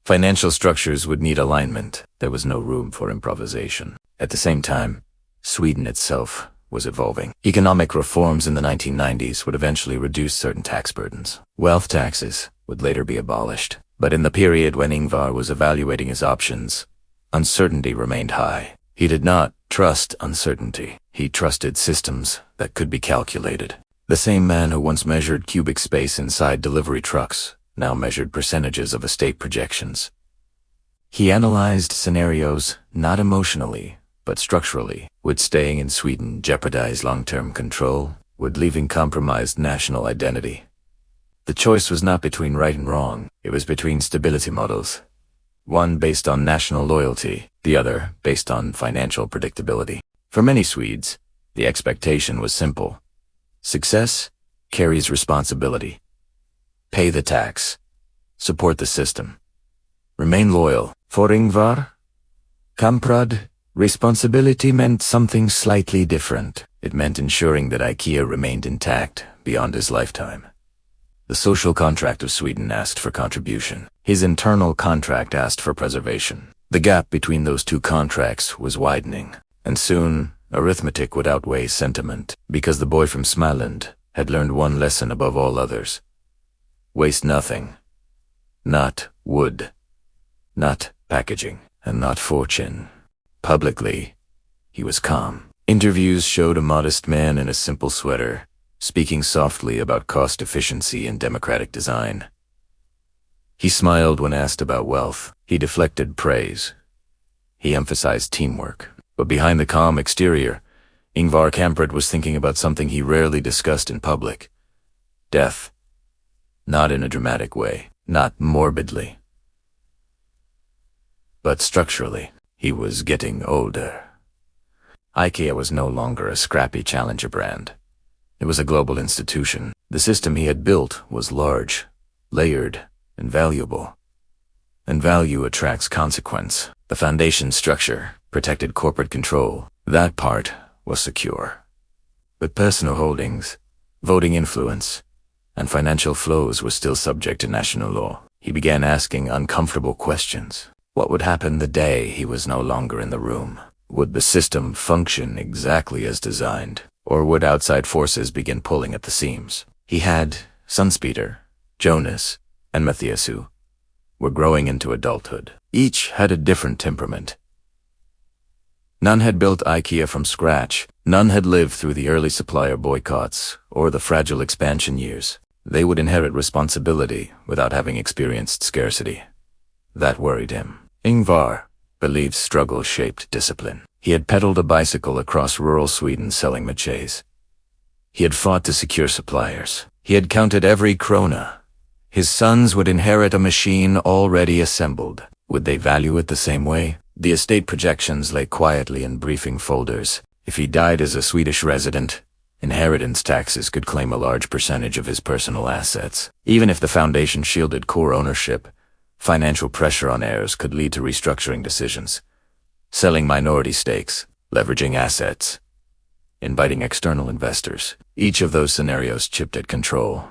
Financial structures would need alignment. There was no room for improvisation. At the same time, Sweden itself was evolving. Economic reforms in the 1990s would eventually reduce certain tax burdens. Wealth taxes would later be abolished. But in the period when Ingvar was evaluating his options, uncertainty remained high. He did not trust uncertainty. He trusted systems that could be calculated. The same man who once measured cubic space inside delivery trucks now measured percentages of estate projections. He analyzed scenarios not emotionally, but structurally. Would staying in Sweden jeopardize long-term control? Would leaving compromise national identity? The choice was not between right and wrong. It was between stability models. One based on national loyalty, the other based on financial predictability. For many Swedes, the expectation was simple. Success carries responsibility. Pay the tax. Support the system. Remain loyal. For Ingvar Kamprad, responsibility meant something slightly different. It meant ensuring that IKEA remained intact beyond his lifetime. The social contract of Sweden asked for contribution. His internal contract asked for preservation. The gap between those two contracts was widening, and soon arithmetic would outweigh sentiment, because the boy from Småland had learned one lesson above all others. Waste nothing. Not wood. Not packaging. And not fortune. Publicly, he was calm. Interviews showed a modest man in a simple sweater, speaking softly about cost efficiency and democratic design. He smiled when asked about wealth. He deflected praise. He emphasized teamwork. But behind the calm exterior, Ingvar Kamprad was thinking about something he rarely discussed in public. Death. Not in a dramatic way, not morbidly, but structurally. He was getting older. IKEA was no longer a scrappy challenger brand. It was a global institution. The system he had built was large, layered, and valuable. And value attracts consequence. The foundation structure protected corporate control. That part was secure. But personal holdings, voting influence, and financial flows were still subject to national law. He began asking uncomfortable questions. What would happen the day he was no longer in the room? Would the system function exactly as designed? Or would outside forces begin pulling at the seams? He had Sunspeter, Jonas, and Matthiasu were growing into adulthood. Each had a different temperament. None had built IKEA from scratch. None had lived through the early supplier boycotts or the fragile expansion years. They would inherit responsibility without having experienced scarcity. That worried him. Ingvar believed struggle shaped discipline. He had pedaled a bicycle across rural Sweden selling maches. He had fought to secure suppliers. He had counted every krona. His sons would inherit a machine already assembled. Would they value it the same way? The estate projections lay quietly in briefing folders. If he died as a Swedish resident, inheritance taxes could claim a large percentage of his personal assets. Even if the foundation shielded core ownership, financial pressure on heirs could lead to restructuring decisions. Selling minority stakes, leveraging assets, inviting external investors. Each of those scenarios chipped at control.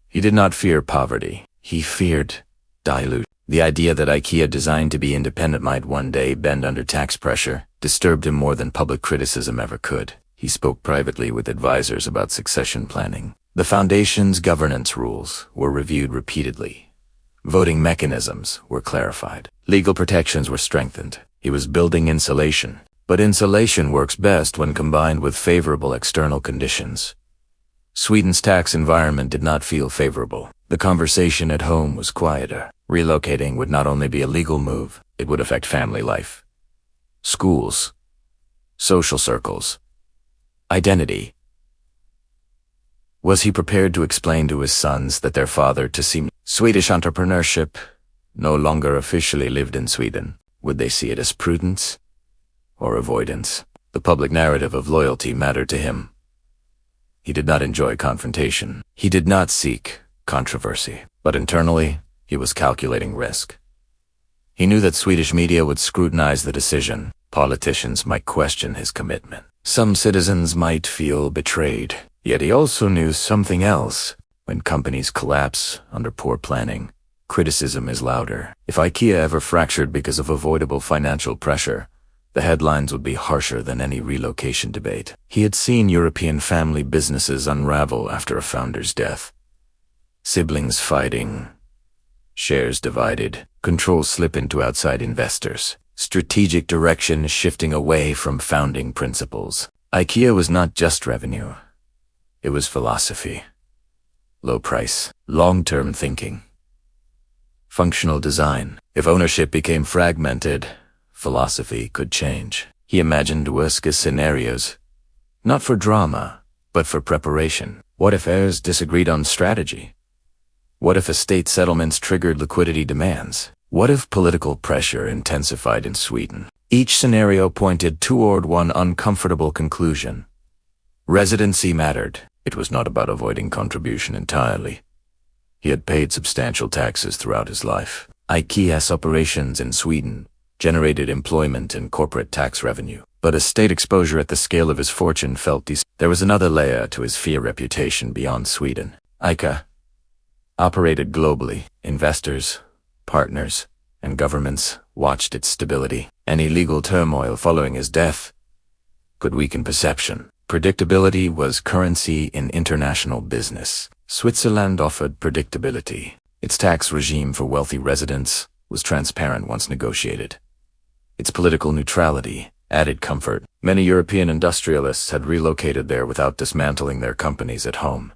He did not fear poverty. He feared dilution. The idea that IKEA, designed to be independent, might one day bend under tax pressure disturbed him more than public criticism ever could. He spoke privately with advisors about succession planning. The foundation's governance rules were reviewed repeatedly. Voting mechanisms were clarified. Legal protections were strengthened. He was building insulation. But insulation works best when combined with favorable external conditions. Sweden's tax environment did not feel favorable. The conversation at home was quieter. Relocating would not only be a legal move, it would affect family life, schools, social circles, identity. Was he prepared to explain to his sons that their father to see Swedish entrepreneurship no longer officially lived in Sweden? Would they see it as prudence or avoidance? The public narrative of loyalty mattered to him. He did not enjoy confrontation. He did not seek controversy. But internally, he was calculating risk. He knew that Swedish media would scrutinize the decision. Politicians might question his commitment. Some citizens might feel betrayed. Yet he also knew something else. When companies collapse under poor planning, criticism is louder. If IKEA ever fractured because of avoidable financial pressure, the headlines would be harsher than any relocation debate. He had seen European family businesses unravel after a founder's death. Siblings fighting, shares divided, control slip into outside investors, strategic direction shifting away from founding principles. IKEA was not just revenue. It was philosophy. Low price, long-term thinking. Functional design. If ownership became fragmented, philosophy could change. He imagined worst-case scenarios, not for drama, but for preparation. What if heirs disagreed on strategy? What if estate settlements triggered liquidity demands? What if political pressure intensified in Sweden? Each scenario pointed toward one uncomfortable conclusion. Residency mattered. It was not about avoiding contribution entirely. He had paid substantial taxes throughout his life. IKEA's operations in Sweden generated employment and corporate tax revenue. But estate exposure at the scale of his fortune felt There was another layer to his fear reputation beyond Sweden. IKEA operated globally. Investors, partners, and governments watched its stability. Any legal turmoil following his death could weaken perception. Predictability was currency in international business. Switzerland offered predictability. Its tax regime for wealthy residents was transparent once negotiated. Its political neutrality added comfort. Many European industrialists had relocated there without dismantling their companies at home.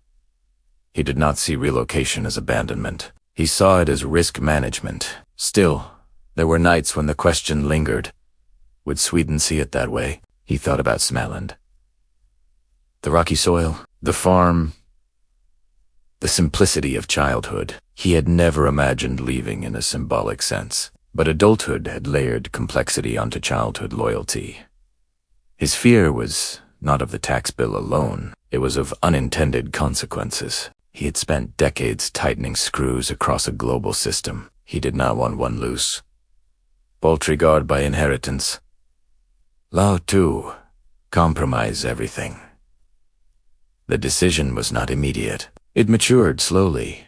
He did not see relocation as abandonment. He saw it as risk management. Still, there were nights when the question lingered. Would Sweden see it that way? He thought about Småland. The rocky soil, the farm, the simplicity of childhood. He had never imagined leaving in a symbolic sense. But adulthood had layered complexity onto childhood loyalty. His fear was not of the tax bill alone. It was of unintended consequences. He had spent decades tightening screws across a global system. He did not want one loose. Poltergeist by inheritance. Lao Tzu, compromise everything. The decision was not immediate. It matured slowly.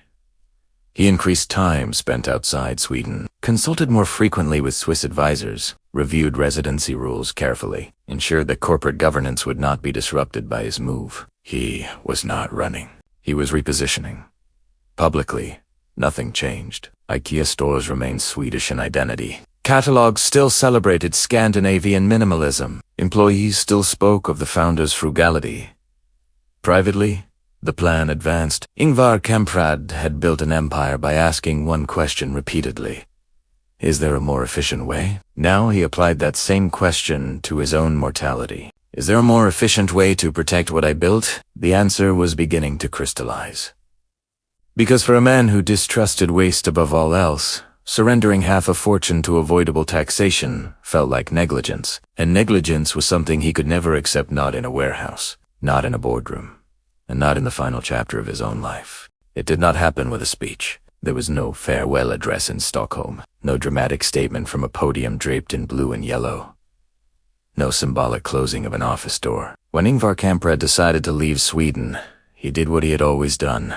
He increased time spent outside Sweden, consulted more frequently with Swiss advisors, reviewed residency rules carefully, ensured that corporate governance would not be disrupted by his move. He was not running. He was repositioning. Publicly, nothing changed. IKEA stores remained Swedish in identity. Catalogs still celebrated Scandinavian minimalism. Employees still spoke of the founder's frugality. Privately, the plan advanced. Ingvar Kamprad had built an empire by asking one question repeatedly. Is there a more efficient way? Now he applied that same question to his own mortality. Is there a more efficient way to protect what I built? The answer was beginning to crystallize. Because for a man who distrusted waste above all else, surrendering half a fortune to avoidable taxation felt like negligence. And negligence was something he could never accept, not in a warehouse, not in a boardroom, and not in the final chapter of his own life. It did not happen with a speech. There was no farewell address in Stockholm, no dramatic statement from a podium draped in blue and yellow. no symbolic closing of an office door. When Ingvar Kamprad decided to leave Sweden, he did what he had always done.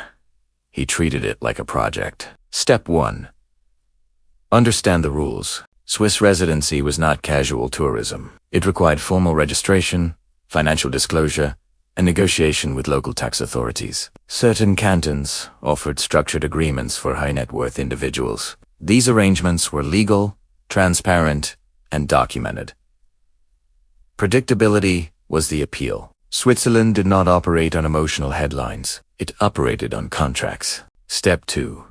He treated it like a project. Step 1. Understand the rules. Swiss residency was not casual tourism. It required formal registration, financial disclosure, and negotiation with local tax authorities. Certain cantons offered structured agreements for high-net-worth individuals. These arrangements were legal, transparent, and documented. Predictability was the appeal. Switzerland did not operate on emotional headlines. It operated on contracts. Step 2.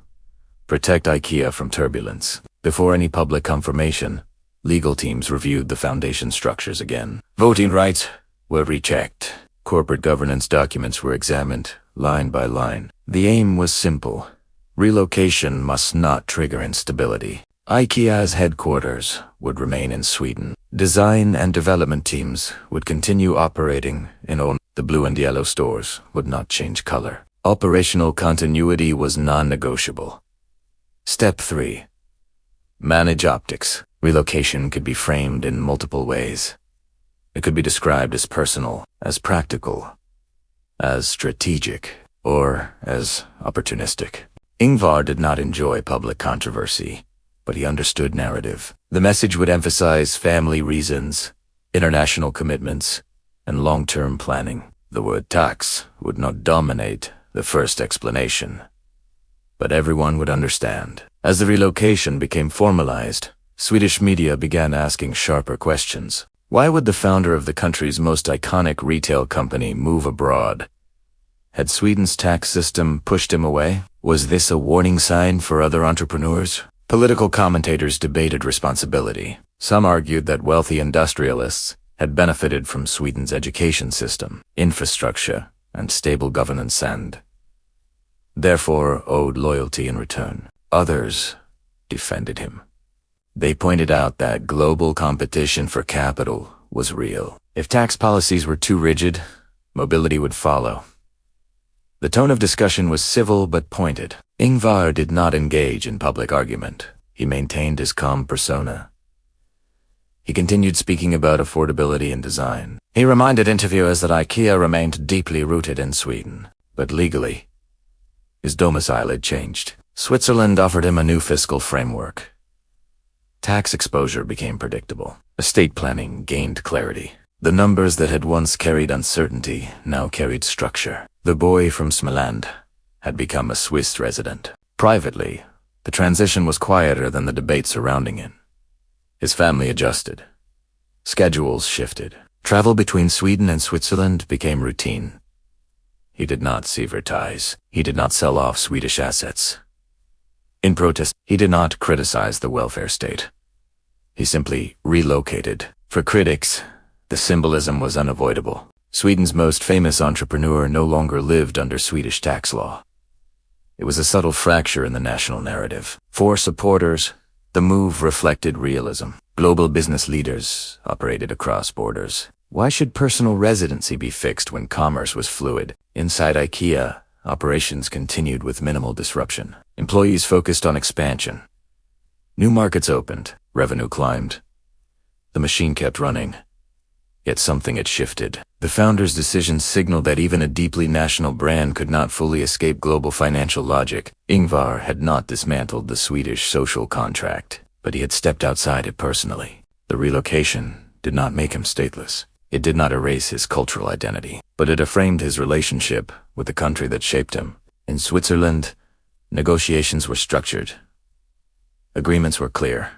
Protect IKEA from turbulence. Before any public confirmation, legal teams reviewed the foundation structures again. Voting rights were rechecked. Corporate governance documents were examined, line by line. The aim was simple. Relocation must not trigger instability. IKEA's headquarters would remain in Sweden. Design and development teams would continue operating in all. The blue and yellow stores would not change color. Operational continuity was non-negotiable. Step 3. Manage optics. Relocation could be framed in multiple ways. It could be described as personal, as practical, as strategic, or as opportunistic. Ingvar did not enjoy public controversy, but he understood narrative. The message would emphasize family reasons, international commitments, and long-term planning. The word tax would not dominate the first explanation, but everyone would understand. As the relocation became formalized, Swedish media began asking sharper questions. Why would the founder of the country's most iconic retail company move abroad? Had Sweden's tax system pushed him away? Was this a warning sign for other entrepreneurs? Political commentators debated responsibility. Some argued that wealthy industrialists had benefited from Sweden's education system, infrastructure, and stable governance and, therefore, owed loyalty in return. Others defended him. They pointed out that global competition for capital was real. If tax policies were too rigid, mobility would follow. The tone of discussion was civil but pointed. Ingvar did not engage in public argument. He maintained his calm persona. He continued speaking about affordability and design. He reminded interviewers that IKEA remained deeply rooted in Sweden, but legally, his domicile had changed. Switzerland offered him a new fiscal framework. Tax exposure became predictable. Estate planning gained clarity. The numbers that had once carried uncertainty now carried structure. The boy from Småland had become a Swiss resident. Privately, the transition was quieter than the debate surrounding it. His family adjusted. Schedules shifted. Travel between Sweden and Switzerland became routine. He did not sever ties. He did not sell off Swedish assets. In protest, he did not criticize the welfare state. He simply relocated. For critics, the symbolism was unavoidable. Sweden's most famous entrepreneur no longer lived under Swedish tax law. It was a subtle fracture in the national narrative. For supporters, the move reflected realism. Global business leaders operated across borders. Why should personal residency be fixed when commerce was fluid? Inside IKEA, operations continued with minimal disruption. Employees focused on expansion. New markets opened. Revenue climbed. The machine kept running. Yet something had shifted. The founder's decision signaled that even a deeply national brand could not fully escape global financial logic. Ingvar had not dismantled the Swedish social contract, but he had stepped outside it personally. The relocation did not make him stateless. It did not erase his cultural identity, but it affirmed his relationship with the country that shaped him. In Switzerland, negotiations were structured. Agreements were clear.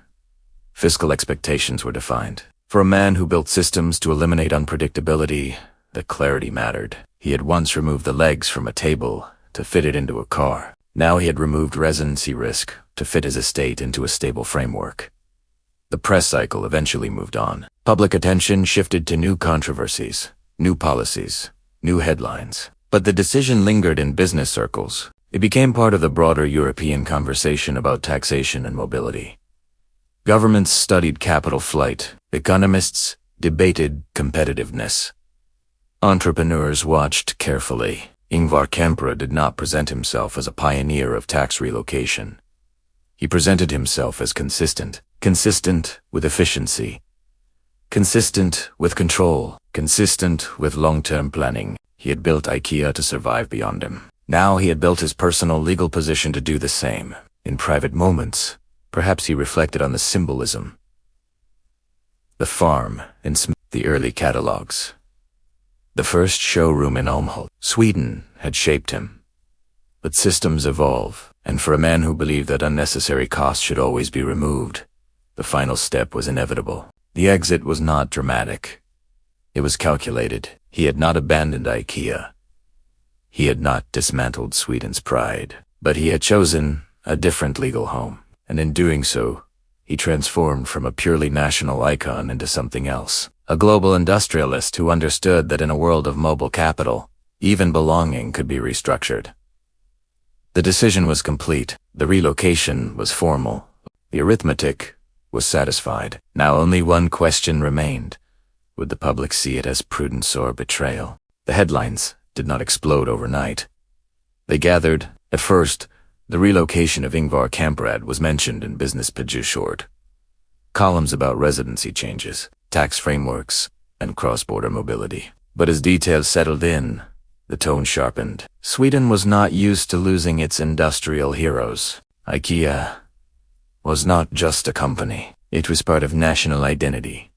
Fiscal expectations were defined. For a man who built systems to eliminate unpredictability, the clarity mattered. He had once removed the legs from a table to fit it into a car. Now he had removed residency risk to fit his estate into a stable framework. The press cycle eventually moved on. Public attention shifted to new controversies, new policies, new headlines. But the decision lingered in business circles. It became part of the broader European conversation about taxation and mobility. Governments studied capital flight. Economists debated competitiveness. Entrepreneurs watched carefully. Ingvar Kamprad did not present himself as a pioneer of tax relocation. He presented himself as consistent with efficiency, Consistent with control, consistent with long-term planning. He had built IKEA to survive beyond him. Now he had built his personal legal position to do the same. In private moments, perhaps he reflected on the symbolism. The farm in the early catalogs. The first showroom in Älmhult. Sweden had shaped him. But systems evolve, and for a man who believed that unnecessary costs should always be removed, the final step was inevitable. The exit was not dramatic. It was calculated. He had not abandoned IKEA. He had not dismantled Sweden's pride, but he had chosen a different legal home, and in doing so, he transformed from a purely national icon into something else. A global industrialist who understood that in a world of mobile capital, even belonging could be restructured. The decision was complete. The relocation was formal. The arithmetic was satisfied. Now only one question remained. Would the public see it as prudence or betrayal? The headlines did not explode overnight. They gathered. At first, the relocation of Ingvar Kamprad was mentioned in Business Short. Columns about residency changes, tax frameworks, and cross-border mobility. But as details settled in, the tone sharpened. Sweden was not used to losing its industrial heroes. IKEA was not just a company. It was part of national identity.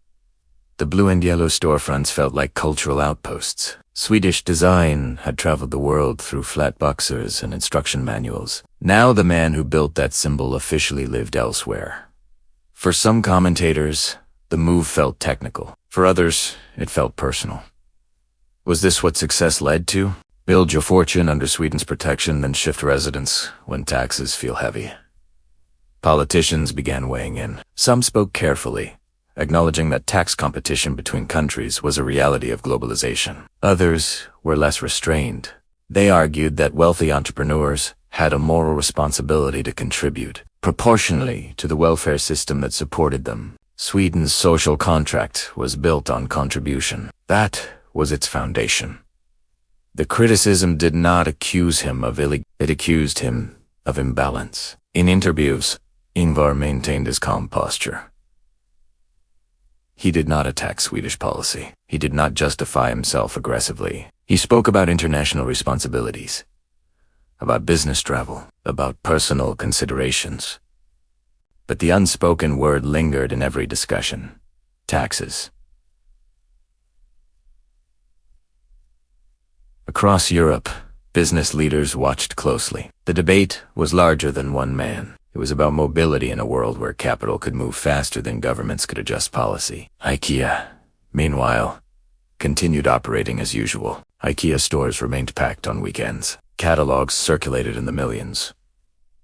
The blue and yellow storefronts felt like cultural outposts. Swedish design had traveled the world through flat boxers and instruction manuals. Now the man who built that symbol officially lived elsewhere. For some commentators, the move felt technical. For others, it felt personal. Was this what success led to? Build your fortune under Sweden's protection, then shift residence when taxes feel heavy. Politicians began weighing in. Some spoke carefully, acknowledging that tax competition between countries was a reality of globalization. Others were less restrained. They argued that wealthy entrepreneurs had a moral responsibility to contribute proportionally to the welfare system that supported them. Sweden's social contract was built on contribution. That was its foundation. The criticism did not accuse him of it accused him of imbalance. In interviews, Ingvar maintained his calm posture. He did not attack Swedish policy. He did not justify himself aggressively. He spoke about international responsibilities, about business travel, about personal considerations. But the unspoken word lingered in every discussion: taxes. Across Europe, business leaders watched closely. The debate was larger than one man. It was about mobility in a world where capital could move faster than governments could adjust policy. IKEA, meanwhile, continued operating as usual. IKEA stores remained packed on weekends. Catalogs circulated in the millions.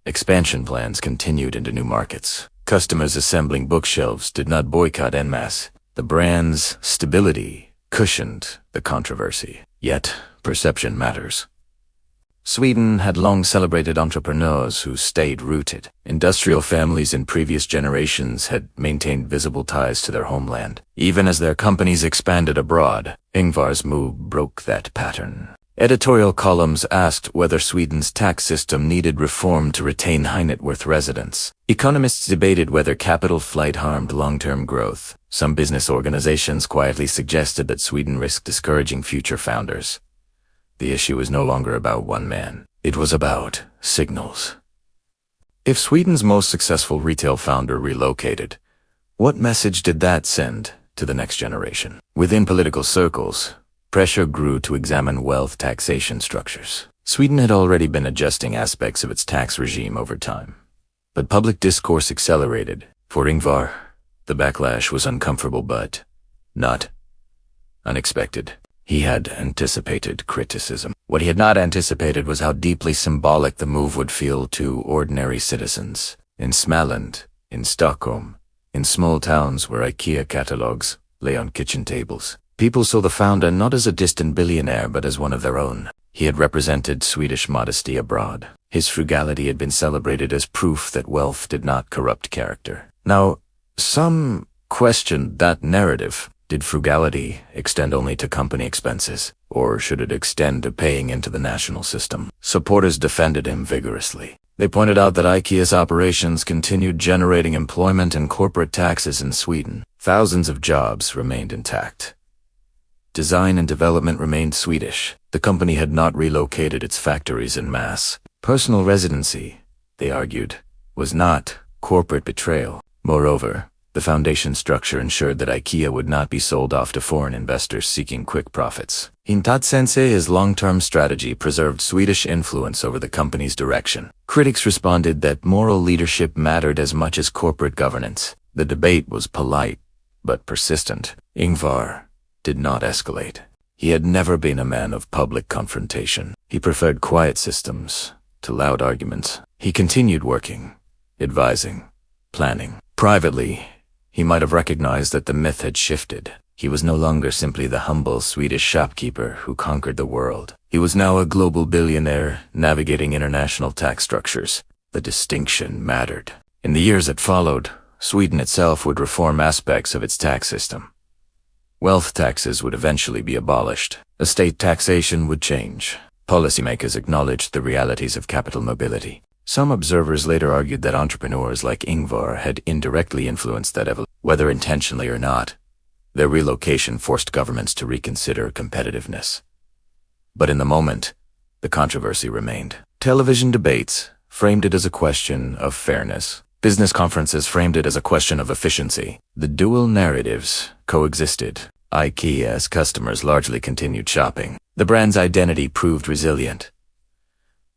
Expansion plans continued into new markets. Customers assembling bookshelves did not boycott en masse. The brand's stability cushioned the controversy. Yet, perception matters. Sweden had long celebrated entrepreneurs who stayed rooted. Industrial families in previous generations had maintained visible ties to their homeland. Even as their companies expanded abroad, Ingvar's move broke that pattern. Editorial columns asked whether Sweden's tax system needed reform to retain high-net-worth residents. Economists debated whether capital flight harmed long-term growth. Some business organizations quietly suggested that Sweden risked discouraging future founders. The issue was no longer about one man. It was about signals. If Sweden's most successful retail founder relocated, what message did that send to the next generation? Within political circles, pressure grew to examine wealth taxation structures. Sweden had already been adjusting aspects of its tax regime over time. But public discourse accelerated. For Ingvar, the backlash was uncomfortable but not unexpected. He had anticipated criticism. What he had not anticipated was how deeply symbolic the move would feel to ordinary citizens. In Småland, in Stockholm, in small towns where IKEA catalogs lay on kitchen tables, people saw the founder not as a distant billionaire but as one of their own. He had represented Swedish modesty abroad. His frugality had been celebrated as proof that wealth did not corrupt character. Now, some questioned that narrative. Did frugality extend only to company expenses, or should it extend to paying into the national system? Supporters defended him vigorously. They pointed out that IKEA's operations continued generating employment and corporate taxes in Sweden. Thousands of jobs remained intact. Design and development remained Swedish. The company had not relocated its factories en masse. Personal residency, they argued, was not corporate betrayal. Moreover, the foundation structure ensured that IKEA would not be sold off to foreign investors seeking quick profits. In that sense, his long-term strategy preserved Swedish influence over the company's direction. Critics responded that moral leadership mattered as much as corporate governance. The debate was polite, but persistent. Ingvar did not escalate. He had never been a man of public confrontation. He preferred quiet systems to loud arguments. He continued working, advising, planning. Privately, he might have recognized that the myth had shifted. He was no longer simply the humble Swedish shopkeeper who conquered the world. He was now a global billionaire navigating international tax structures. The distinction mattered. In the years that followed, Sweden itself would reform aspects of its tax system. Wealth taxes would eventually be abolished. Estate taxation would change. Policymakers acknowledged the realities of capital mobility. Some observers later argued that entrepreneurs like Ingvar had indirectly influenced that evolution. Whether intentionally or not, their relocation forced governments to reconsider competitiveness. But in the moment, the controversy remained. Television debates framed it as a question of fairness. Business conferences framed it as a question of efficiency. The dual narratives coexisted. IKEA's customers largely continued shopping. The brand's identity proved resilient.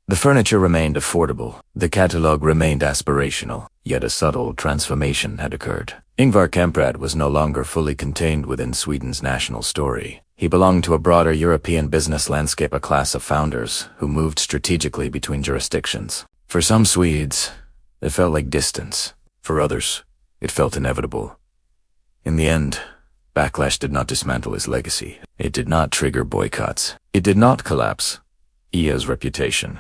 The furniture remained affordable. The catalog remained aspirational. Yet a subtle transformation had occurred. Ingvar Kamprad was no longer fully contained within Sweden's national story. He belonged to a broader European business landscape, a class of founders who moved strategically between jurisdictions. For some Swedes, it felt like distance. For others, it felt inevitable. In the end, backlash did not dismantle his legacy. It did not trigger boycotts. It did not collapse IKEA's reputation.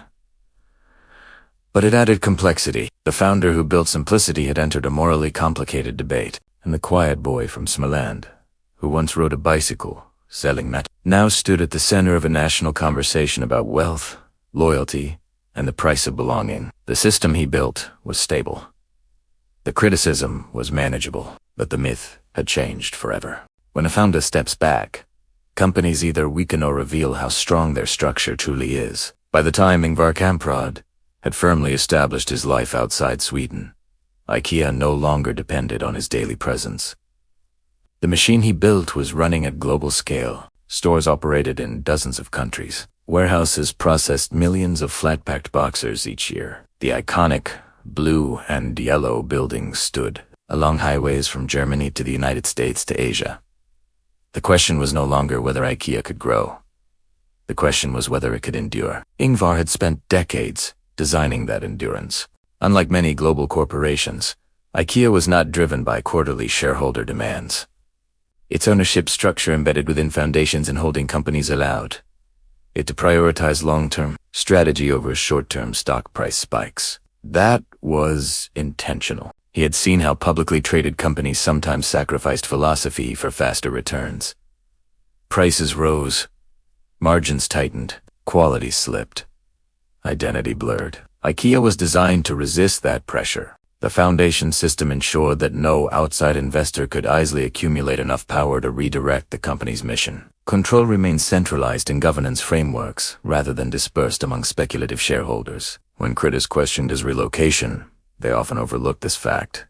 But it added complexity. The founder who built simplicity had entered a morally complicated debate, and the quiet boy from Småland, who once rode a bicycle selling metal, now stood at the center of a national conversation about wealth, loyalty, and the price of belonging. The system he built was stable. The criticism was manageable, but the myth had changed forever. When a founder steps back, companies either weaken or reveal how strong their structure truly is. By the time Ingvar Kamprad had firmly established his life outside Sweden, IKEA no longer depended on his daily presence. The machine he built was running at global scale. Stores operated in dozens of countries. Warehouses processed millions of flat-packed boxers each year. The iconic blue and yellow buildings stood along highways from Germany to the United States to Asia. The question was no longer whether IKEA could grow. The question was whether it could endure. Ingvar had spent decades designing that endurance. Unlike many global corporations, IKEA was not driven by quarterly shareholder demands. Its ownership structure embedded within foundations and holding companies allowed it to prioritize long-term strategy over short-term stock price spikes. That was intentional. He had seen how publicly traded companies sometimes sacrificed philosophy for faster returns. Prices rose, margins tightened, quality slipped, identity blurred. IKEA was designed to resist that pressure. The foundation system ensured that no outside investor could easily accumulate enough power to redirect the company's mission. Control remained centralized in governance frameworks rather than dispersed among speculative shareholders. When critics questioned his relocation, they often overlooked this fact.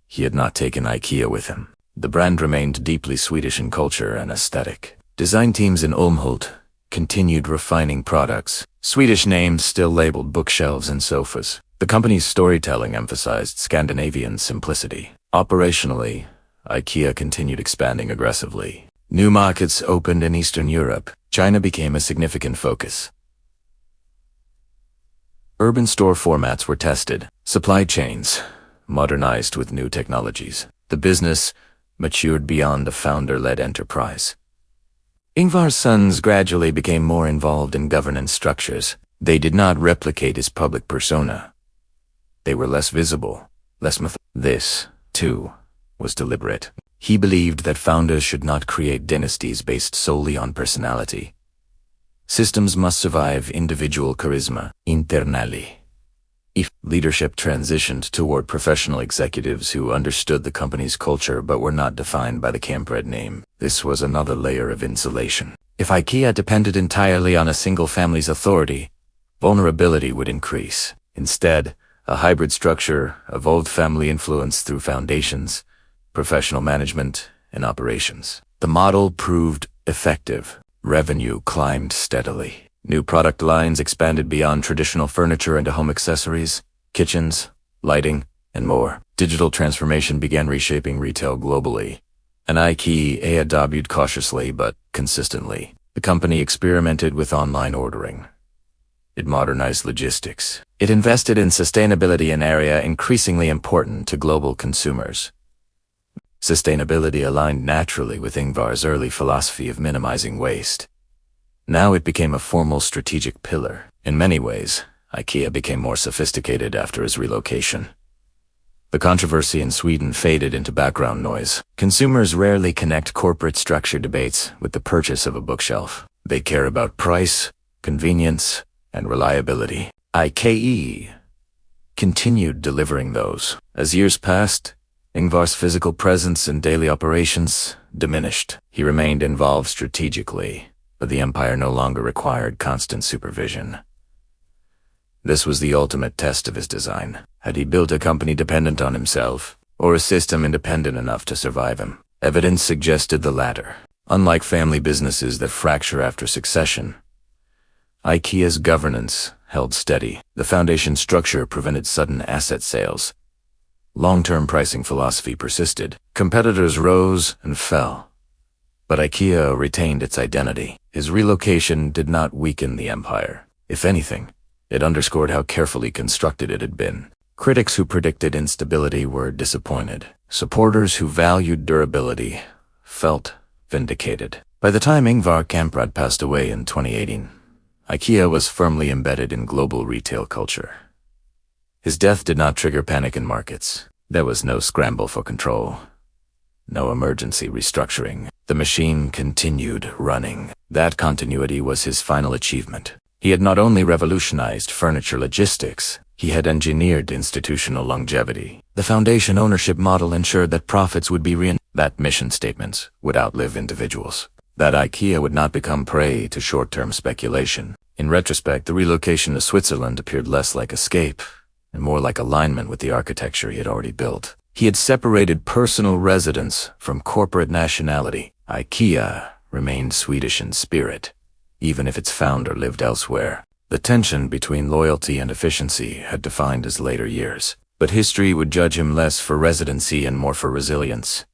He had not taken IKEA with him. The brand remained deeply Swedish in culture and aesthetic. Design teams in Älmhult continued refining products. Swedish names still labeled bookshelves and sofas. The company's storytelling emphasized Scandinavian simplicity. Operationally, IKEA continued expanding aggressively. New markets opened in Eastern Europe. China became a significant focus. Urban store formats were tested. Supply chains modernized with new technologies. The business matured beyond a founder-led enterprise. Ingvar's sons gradually became more involved in governance structures. They did not replicate his public persona. They were less visible, less methodical. This, too, was deliberate. He believed that founders should not create dynasties based solely on personality. Systems must survive individual charisma, internally. Leadership transitioned toward professional executives who understood the company's culture but were not defined by the Kamprad name. This was another layer of insulation. If IKEA depended entirely on a single family's authority, vulnerability would increase. Instead, a hybrid structure evolved family influence through foundations, professional management, and operations. The model proved effective. Revenue climbed steadily. New product lines expanded beyond traditional furniture into home accessories, kitchens, lighting, and more. Digital transformation began reshaping retail globally. And IKEA adopted cautiously but consistently. The company experimented with online ordering. It modernized logistics. It invested in sustainability, an area increasingly important to global consumers. Sustainability aligned naturally with Ingvar's early philosophy of minimizing waste. Now it became a formal strategic pillar. In many ways, IKEA became more sophisticated after his relocation. The controversy in Sweden faded into background noise. Consumers rarely connect corporate structure debates with the purchase of a bookshelf. They care about price, convenience, and reliability. IKEA continued delivering those. As years passed, Ingvar's physical presence in daily operations diminished. He remained involved strategically, but the empire no longer required constant supervision. This was the ultimate test of his design. Had he built a company dependent on himself, or a system independent enough to survive him? Evidence suggested the latter. Unlike family businesses that fracture after succession, IKEA's governance held steady. The foundation structure prevented sudden asset sales. Long-term pricing philosophy persisted. Competitors rose and fell, but IKEA retained its identity. His relocation did not weaken the empire. If anything, it underscored how carefully constructed it had been. Critics who predicted instability were disappointed. Supporters who valued durability felt vindicated. By the time Ingvar Kamprad passed away in 2018, IKEA was firmly embedded in global retail culture. His death did not trigger panic in markets. There was no scramble for control, no emergency restructuring. The machine continued running. That continuity was his final achievement. He had not only revolutionized furniture logistics, he had engineered institutional longevity. The foundation ownership model ensured that profits would be that mission statements would outlive individuals, that IKEA would not become prey to short-term speculation. In retrospect, the relocation to Switzerland appeared less like escape and more like alignment with the architecture he had already built. He had separated personal residence from corporate nationality. IKEA remained Swedish in spirit, even if its founder lived elsewhere. The tension between loyalty and efficiency had defined his later years, but history would judge him less for residency and more for resilience.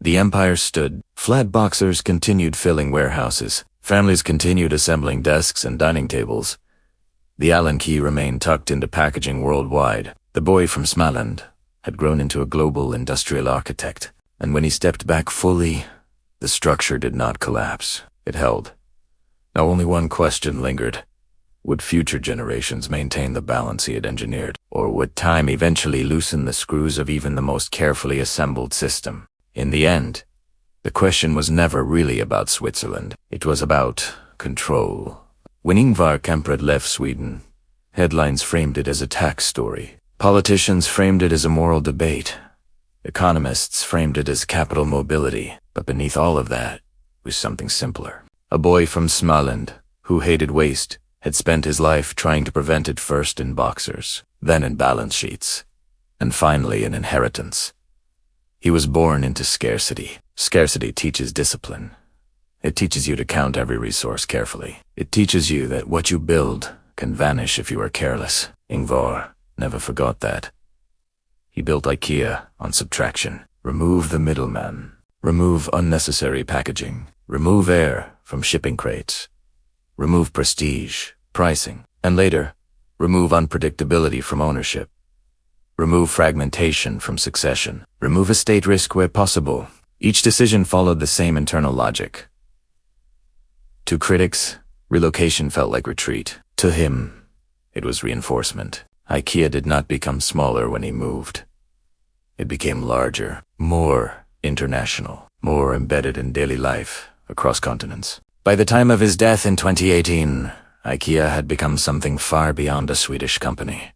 The empire stood. Flat boxers continued filling warehouses. Families continued assembling desks and dining tables. The Allen key remained tucked into packaging worldwide. The boy from Småland had grown into a global industrial architect, and when he stepped back fully, the structure did not collapse. It held. Now only one question lingered. Would future generations maintain the balance he had engineered, or would time eventually loosen the screws of even the most carefully assembled system? In the end, the question was never really about Switzerland. It was about control. When Ingvar Kamprad left Sweden, headlines framed it as a tax story. Politicians framed it as a moral debate. Economists framed it as capital mobility. But beneath all of that was something simpler. A boy from Småland, who hated waste, had spent his life trying to prevent it, first in boxers, then in balance sheets, and finally in inheritance. He was born into scarcity. Scarcity teaches discipline. It teaches you to count every resource carefully. It teaches you that what you build can vanish if you are careless. Ingvar never forgot that. He built IKEA on subtraction. Remove the middleman. Remove unnecessary packaging. Remove air from shipping crates. Remove prestige, pricing, and later, remove unpredictability from ownership. Remove fragmentation from succession. Remove estate risk where possible. Each decision followed the same internal logic. To critics, relocation felt like retreat. To him, it was reinforcement. IKEA did not become smaller when he moved. It became larger, more international, more embedded in daily life across continents. By the time of his death in 2018, IKEA had become something far beyond a Swedish company.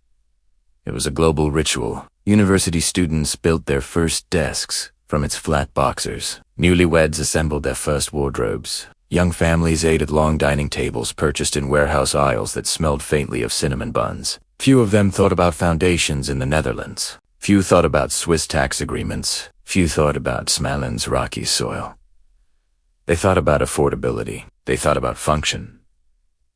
It was a global ritual. University students built their first desks from its flat boxers. Newlyweds assembled their first wardrobes. Young families ate at long dining tables purchased in warehouse aisles that smelled faintly of cinnamon buns. Few of them thought about foundations in the Netherlands. Few thought about Swiss tax agreements. Few thought about Småland's rocky soil. They thought about affordability. They thought about function.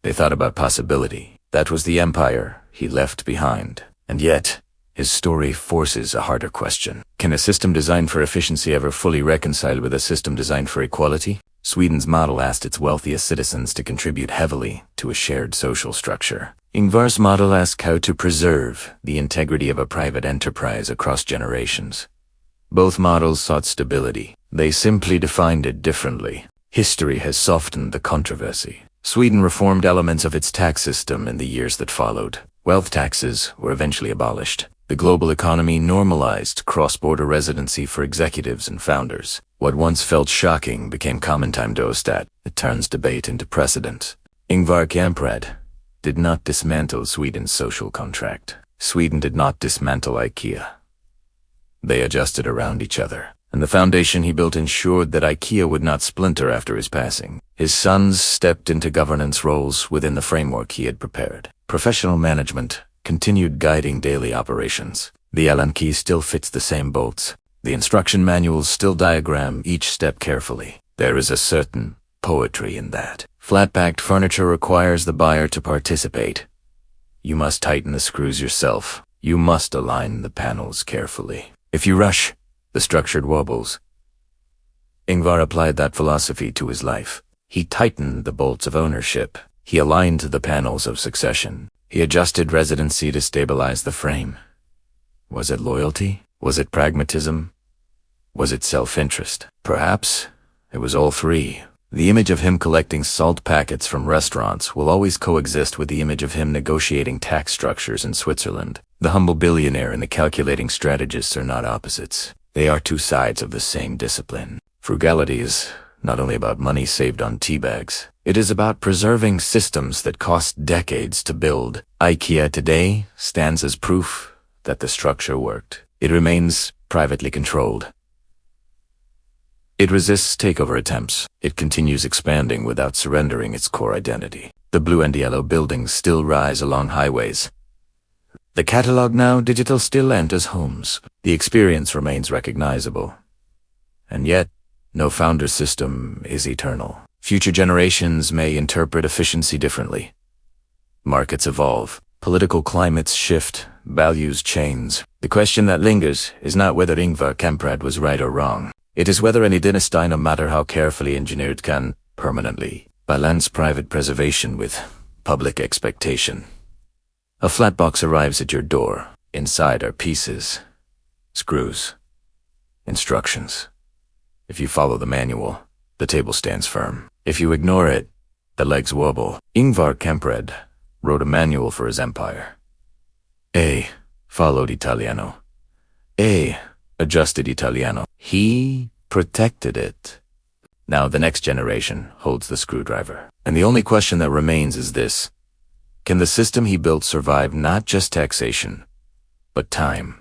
They thought about possibility. That was the empire he left behind. And yet, his story forces a harder question. Can a system designed for efficiency ever fully reconcile with a system designed for equality? Sweden's model asked its wealthiest citizens to contribute heavily to a shared social structure. Ingvar's model asked how to preserve the integrity of a private enterprise across generations. Both models sought stability. They simply defined it differently. History has softened the controversy. Sweden reformed elements of its tax system in the years that followed. Wealth taxes were eventually abolished. The global economy normalized cross-border residency for executives and founders. What once felt shocking became common time dostat. It turns debate into precedent. Ingvar Kamprad did not dismantle Sweden's social contract. Sweden did not dismantle IKEA. They adjusted around each other, and the foundation he built ensured that IKEA would not splinter after his passing. His sons stepped into governance roles within the framework he had prepared. Professional management continued guiding daily operations. The Allen key still fits the same bolts. The instruction manuals still diagram each step carefully. There is a certain poetry in that. Flat-packed furniture requires the buyer to participate. You must tighten the screws yourself. You must align the panels carefully. If you rush, the structure wobbles. Ingvar applied that philosophy to his life. He tightened the bolts of ownership. He aligned the panels of succession. He adjusted residency to stabilize the frame. Was it loyalty? Was it pragmatism? Was it self-interest? Perhaps it was all three. The image of him collecting salt packets from restaurants will always coexist with the image of him negotiating tax structures in Switzerland. The humble billionaire and the calculating strategist are not opposites. They are two sides of the same discipline. Frugality is not only about money saved on tea bags. It is about preserving systems that cost decades to build. IKEA today stands as proof that the structure worked. It remains privately controlled. It resists takeover attempts. It continues expanding without surrendering its core identity. The blue and yellow buildings still rise along highways. The catalog now digital still enters homes. The experience remains recognizable. And yet, no founder system is eternal. Future generations may interpret efficiency differently. Markets evolve. Political climates shift. Values change. The question that lingers is not whether Ingvar Kamprad was right or wrong. It is whether any dynasty, no matter how carefully engineered, can permanently balance private preservation with public expectation. A flat box arrives at your door. Inside are pieces, screws, instructions. If you follow the manual, the table stands firm. If you ignore it, the legs wobble. Ingvar Kamprad wrote a manual for his empire. A. Followed Italiano. A. Adjusted Italiano. He protected it. Now the next generation holds the screwdriver. And the only question that remains is this. Can the system he built survive not just taxation, but time?